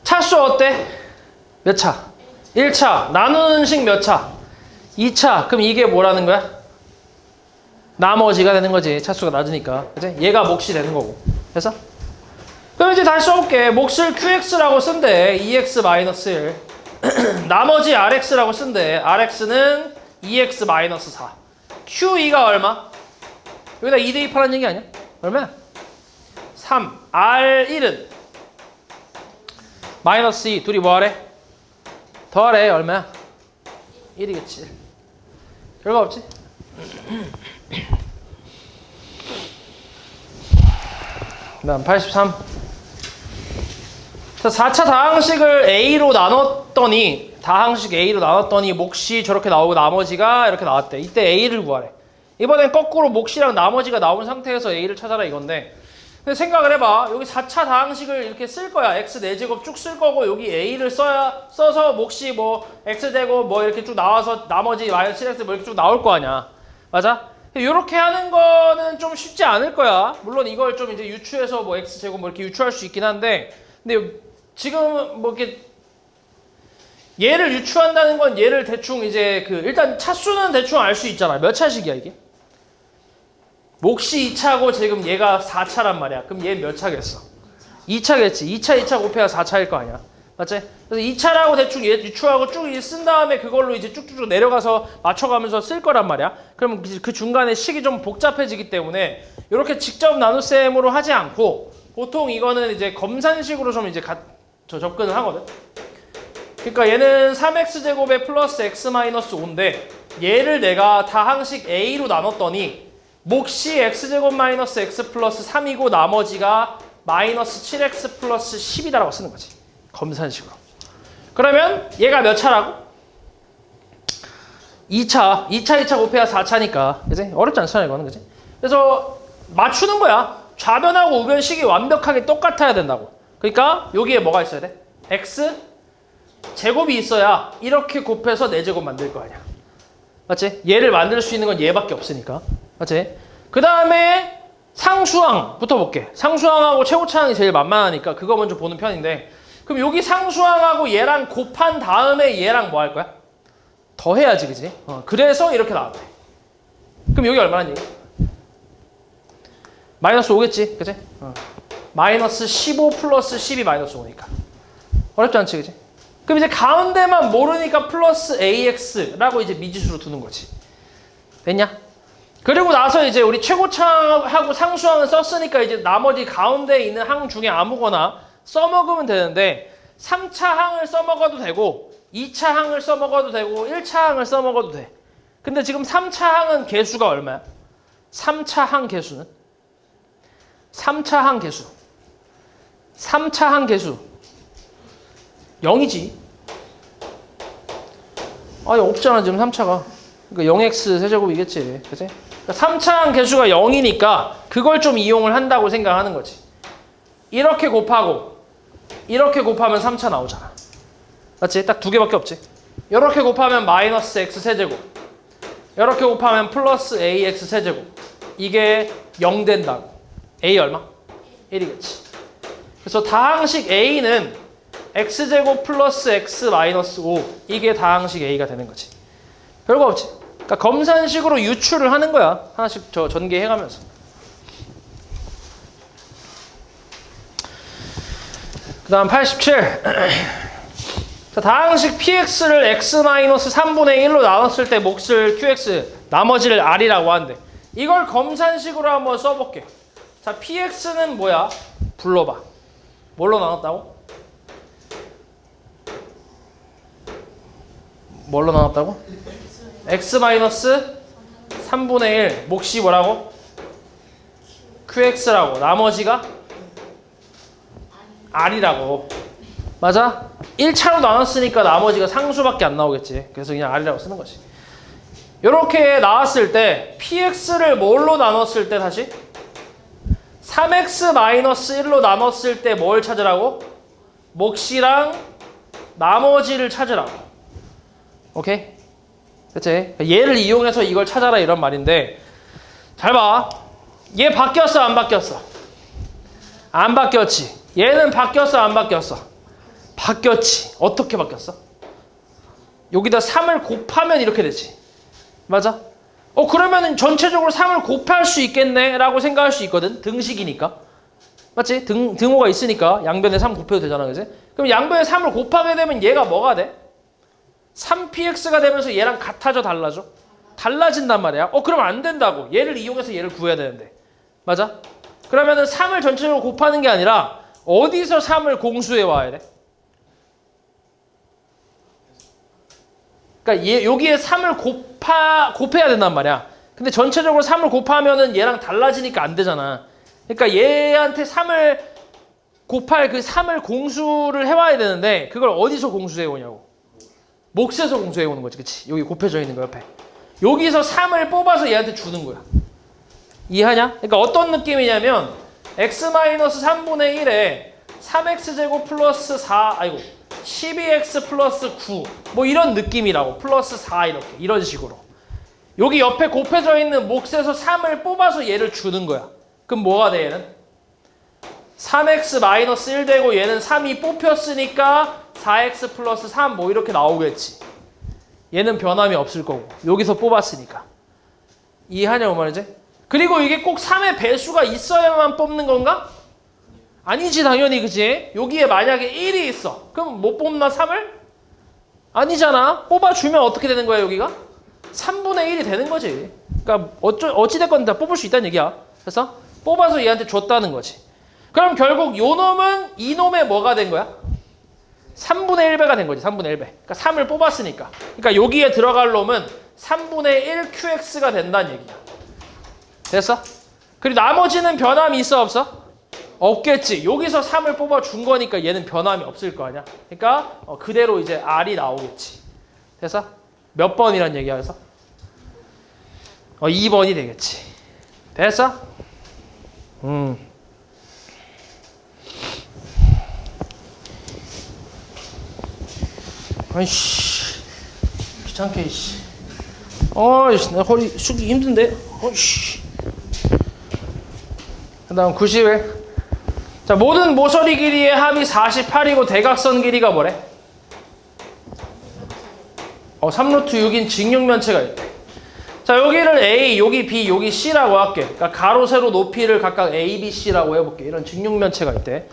차수 어때? 몇 차? 1차. 나누는 식 몇 차? 2차. 그럼 이게 뭐라는 거야? 나머지가 되는 거지. 차수가 낮으니까. 그치? 얘가 몫이 되는 거고. 그래서? 그럼 이제 다시 써볼게. 몫을 qx라고 쓴대. 2x 마이너스 1. 나머지 rx라고 쓴대. rx는 2x 마이너스 4. q2가 얼마? 여기다 2 대입하라는 얘기 아니야? 얼마야? 3. r1은 마이너스 2. 둘이 뭐 하래? 더하래. 얼마야? 1이겠지. 별거 없지? 그 다음 83. 자, 4차 다항식을 A로 나눴더니 다항식 A로 나눴더니 몫이 저렇게 나오고 나머지가 이렇게 나왔대. 이때 A를 구하래. 이번엔 거꾸로 몫이랑 나머지가 나온 상태에서 A를 찾아라 이건데, 근데 생각을 해봐. 여기 4차 다항식을 이렇게 쓸 거야. x 4제곱 쭉 쓸 거고 여기 A를 써서 몫이 뭐 x제곱 뭐 이렇게 쭉 나와서 나머지 마이너스 7x 뭐 이렇게 쭉 나올 거 아니야. 맞아? 이렇게 하는 거는 좀 쉽지 않을 거야. 물론 이걸 좀 이제 유추해서 뭐 x제곱 뭐 이렇게 유추할 수 있긴 한데, 근데 지금 뭐 이렇게 얘를 유추한다는 건 얘를 대충 이제 일단 차수는 대충 알 수 있잖아. 몇 차식이야 이게? 몫이 2차고 지금 얘가 4차란 말이야. 그럼 얘 몇 차겠어? 2차겠지. 2차 곱해야 4차일 거 아니야. 맞지? 그래서 2차라고 대충 얘 유추하고 쭉 이제 쓴 다음에 그걸로 이제 쭉쭉쭉 내려가서 맞춰가면서 쓸 거란 말이야. 그러면 그 중간에 식이 좀 복잡해지기 때문에 이렇게 직접 나눗셈으로 하지 않고 보통 이거는 이제 검산식으로 좀 이제 접근을 하거든. 그러니까 얘는 3x제곱에 플러스 x-5인데 얘를 내가 다항식 a로 나눴더니 몫이 x제곱 마이너스 x 플러스 3이고 나머지가 마이너스 7x 플러스 10이다라고 쓰는 거지. 검산식으로. 그러면 얘가 몇 차라고? 2차 곱해야 4차니까. 그지? 어렵지 않잖아 이거는. 그지? 그래서 맞추는 거야. 좌변하고 우변식이 완벽하게 똑같아야 된다고. 그러니까 여기에 뭐가 있어야 돼? x 제곱이 있어야 이렇게 곱해서 4제곱 만들 거 아니야. 맞지? 얘를 만들 수 있는 건 얘밖에 없으니까. 맞지? 그 다음에 상수항부터 볼게. 상수항하고 최고차항이 제일 만만하니까 그거 먼저 보는 편인데, 그럼 여기 상수항하고 얘랑 곱한 다음에 얘랑 뭐 할 거야? 더해야지, 그지? 그래서 이렇게 나왔대. 그럼 여기 얼마나 얘기? 마이너스 5겠지, 그지? 마이너스 15 플러스 10이 마이너스 5니까. 어렵지 않지, 그지? 그럼 이제 가운데만 모르니까 플러스 AX라고 이제 미지수로 두는 거지. 됐냐? 그리고 나서 이제 우리 최고차항하고 상수항은 썼으니까 이제 나머지 가운데에 있는 항 중에 아무거나 써먹으면 되는데 3차 항을 써먹어도 되고 2차 항을 써먹어도 되고 1차 항을 써먹어도 돼. 근데 지금 3차 항은 개수가 얼마야? 3차 항 개수는? 3차 항 개수. 3차 항 개수. 0이지. 아니 없잖아 지금 3차가. 그러니까 0x 세제곱이겠지. 그치? 그러니까 3차 항 개수가 0이니까 그걸 좀 이용을 한다고 생각하는 거지. 이렇게 곱하고 이렇게 곱하면 3차 나오잖아. 맞지? 딱 두 개밖에 없지. 이렇게 곱하면 마이너스 x 세제곱. 이렇게 곱하면 플러스 ax 세제곱. 이게 0 된다고. a 얼마? 1이겠지. 그래서 다항식 a는 x제곱 플러스 x 마이너스 5. 이게 다항식 a가 되는 거지. 별거 없지. 그러니까 검산식으로 유추를 하는 거야. 하나씩 전개해가면서. 그 다음 87. 자, 다항식 px를 x-3분의 1로 나눴을 때 몫을 qx, 나머지를 r이라고 하는데 이걸 검산식으로 한번 써볼게. 자, px는 뭐야? 불러봐. 뭘로 나눴다고? 뭘로 나눴다고? x-3분의 1 몫이 뭐라고? qx라고. 나머지가 r이라고. 맞아? 1차로 나눴으니까 나머지가 상수밖에 안 나오겠지. 그래서 그냥 r이라고 쓰는 거지. 이렇게 나왔을 때 px를 뭘로 나눴을 때 다시? 3x-1로 나눴을 때 뭘 찾으라고? 몫이랑 나머지를 찾으라고. 오케이? 그치? 얘를 이용해서 이걸 찾아라 이런 말인데 잘 봐. 얘 바뀌었어 안 바뀌었어? 안 바뀌었지. 얘는 바뀌었어 안 바뀌었어? 바뀌었지. 어떻게 바뀌었어? 여기다 3을 곱하면 이렇게 되지. 맞아? 그러면은 전체적으로 3을 곱할 수 있겠네 라고 생각할 수 있거든. 등식이니까. 맞지? 등호가 있으니까 양변에 3 곱해도 되잖아. 그지? 그럼 양변에 3을 곱하게 되면 얘가 뭐가 돼? 3px가 되면서 얘랑 같아져 달라져? 달라진단 말이야. 그럼 안 된다고. 얘를 이용해서 얘를 구해야 되는데. 맞아? 그러면은 3을 전체적으로 곱하는 게 아니라 어디서 3을 공수해 와야 돼? 그러니까 여기에 3을 곱해야 된단 말이야. 근데 전체적으로 3을 곱하면은 얘랑 달라지니까 안 되잖아. 그러니까 얘한테 3을 곱할 그 3을 공수를 해와야 되는데 그걸 어디서 공수해 오냐고. 몫에서 공수해 오는 거지. 그치? 여기 곱해져 있는 거 옆에. 여기서 3을 뽑아서 얘한테 주는 거야. 이해하냐? 그러니까 어떤 느낌이냐면 x-3분의 1에 3x제곱 플러스 12x 플러스 9 뭐 이런 느낌이라고. 플러스 4 이런 식으로. 여기 옆에 곱해져 있는 몫에서 3을 뽑아서 얘를 주는 거야. 그럼 뭐가 돼 얘는? 3x-1 되고 얘는 3이 뽑혔으니까 4x 플러스 3 뭐 이렇게 나오겠지. 얘는 변함이 없을 거고 여기서 뽑았으니까. 이해하냐고 말이지? 그리고 이게 꼭 3의 배수가 있어야만 뽑는 건가? 아니지 당연히. 그치? 여기에 만약에 1이 있어. 그럼 못 뽑나 3을? 아니잖아. 뽑아주면 어떻게 되는 거야 여기가? 3분의 1이 되는 거지. 그러니까 어찌됐건 다 뽑을 수 있다는 얘기야. 그래서 뽑아서 얘한테 줬다는 거지. 그럼 결국 요 놈은 이 놈의 뭐가 된 거야? 3분의 1배가 된 거지. 3분의 1배. 그러니까 3을 뽑았으니까. 그러니까 여기에 들어갈 놈은 3분의 1 QX가 된다는 얘기야. 됐어? 그리고 나머지는 변함이 있어 없어? 없겠지. 여기서 3을 뽑아준 거니까 얘는 변함이 없을 거 아니야. 그러니까 그대로 이제 R이 나오겠지. 됐어? 몇 번이란 얘기야 그래서? 2번이 되겠지. 됐어? 아이씨 귀찮게 씨. 아이씨 내 허리 숙이기 힘든데. 아이씨. 그 다음 91. 자, 모든 모서리 길이의 합이 48이고 대각선 길이가 뭐래? 3루트 6인 직육면체가 있대. 자, 여기를 A, 여기 B, 여기 C라고 할게. 그러니까 가로, 세로, 높이를 각각 A, B, C라고 해볼게. 이런 직육면체가 있대.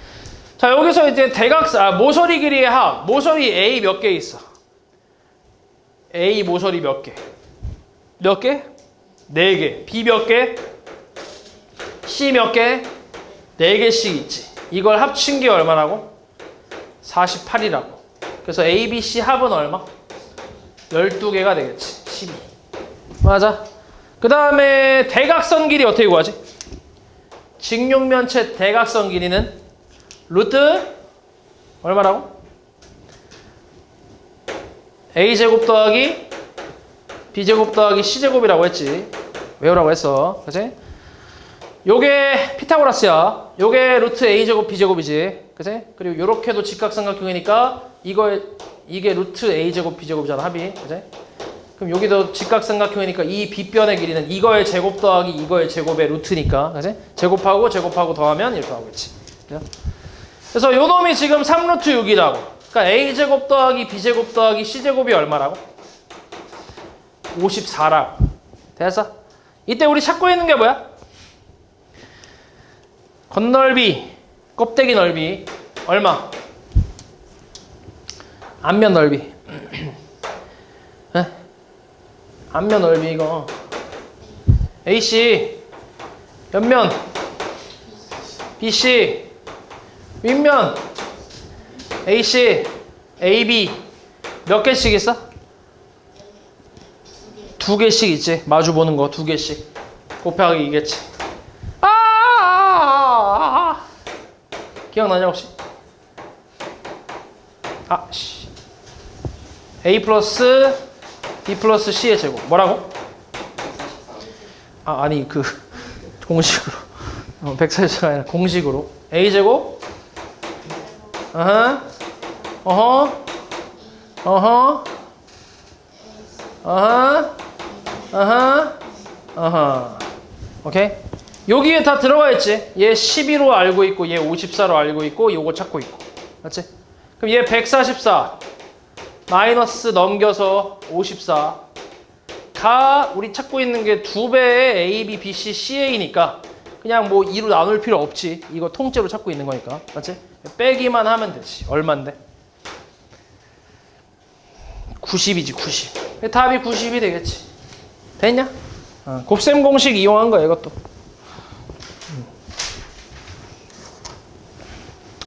자, 여기서 이제 모서리 길이의 합. 모서리 A 몇 개 있어? A 모서리 몇 개? 몇 개? 4개. B 몇 개? C 몇 개? 4개씩 있지. 이걸 합친 게 얼마라고? 48이라고. 그래서 A, B, C 합은 얼마? 12개가 되겠지. 12. 맞아. 그 다음에 대각선 길이 어떻게 구하지? 직육면체 대각선 길이는 루트 얼마라고? A제곱 더하기 B제곱 더하기 C제곱이라고 했지. 외우라고 했어. 그치? 요게 피타고라스야. 요게 루트 A제곱 B제곱이지. 그치? 그리고 요렇게도 직각삼각형이니까 이게 루트 A제곱 B제곱이잖아. 합이. 그치? 그럼 여기도 직각삼각형이니까 이 B변의 길이는 이거의 제곱 더하기 이거의 제곱의 루트니까. 그치? 제곱하고 더하면 이렇게 나오겠지. 그래서 요 놈이 지금 3루트 6이라고. 그러니까 A제곱 더하기 B제곱 더하기 C제곱이 얼마라고? 54라고. 됐어? 이때 우리 찾고 있는 게 뭐야? 겉넓이, 껍데기 넓이 얼마? 앞면 넓이. 네? 앞면 넓이 이거 AC 옆면 BC 윗면 AC AB 몇 개씩 있어? 2개씩 있지. 마주 보는 거 2개씩 곱하기 2겠지. 기억나냐 혹시? A 플러스 B 플러스 C의 제곱 뭐라고? 아니 그 공식으로 140가 아니라 공식으로 A 제곱 오케이? 여기에 다 들어가 있지. 얘 12로 알고 있고 얘 54로 알고 있고 요거 찾고 있고. 맞지? 그럼 얘 144 마이너스 넘겨서 54가 우리 찾고 있는 게 2배의 A, B, B, C, CA니까 그냥 뭐 2로 나눌 필요 없지. 이거 통째로 찾고 있는 거니까. 맞지? 빼기만 하면 되지. 얼만데? 90이지 90. 답이 90이 되겠지. 됐냐? 곱셈 공식 이용한 거야 이것도.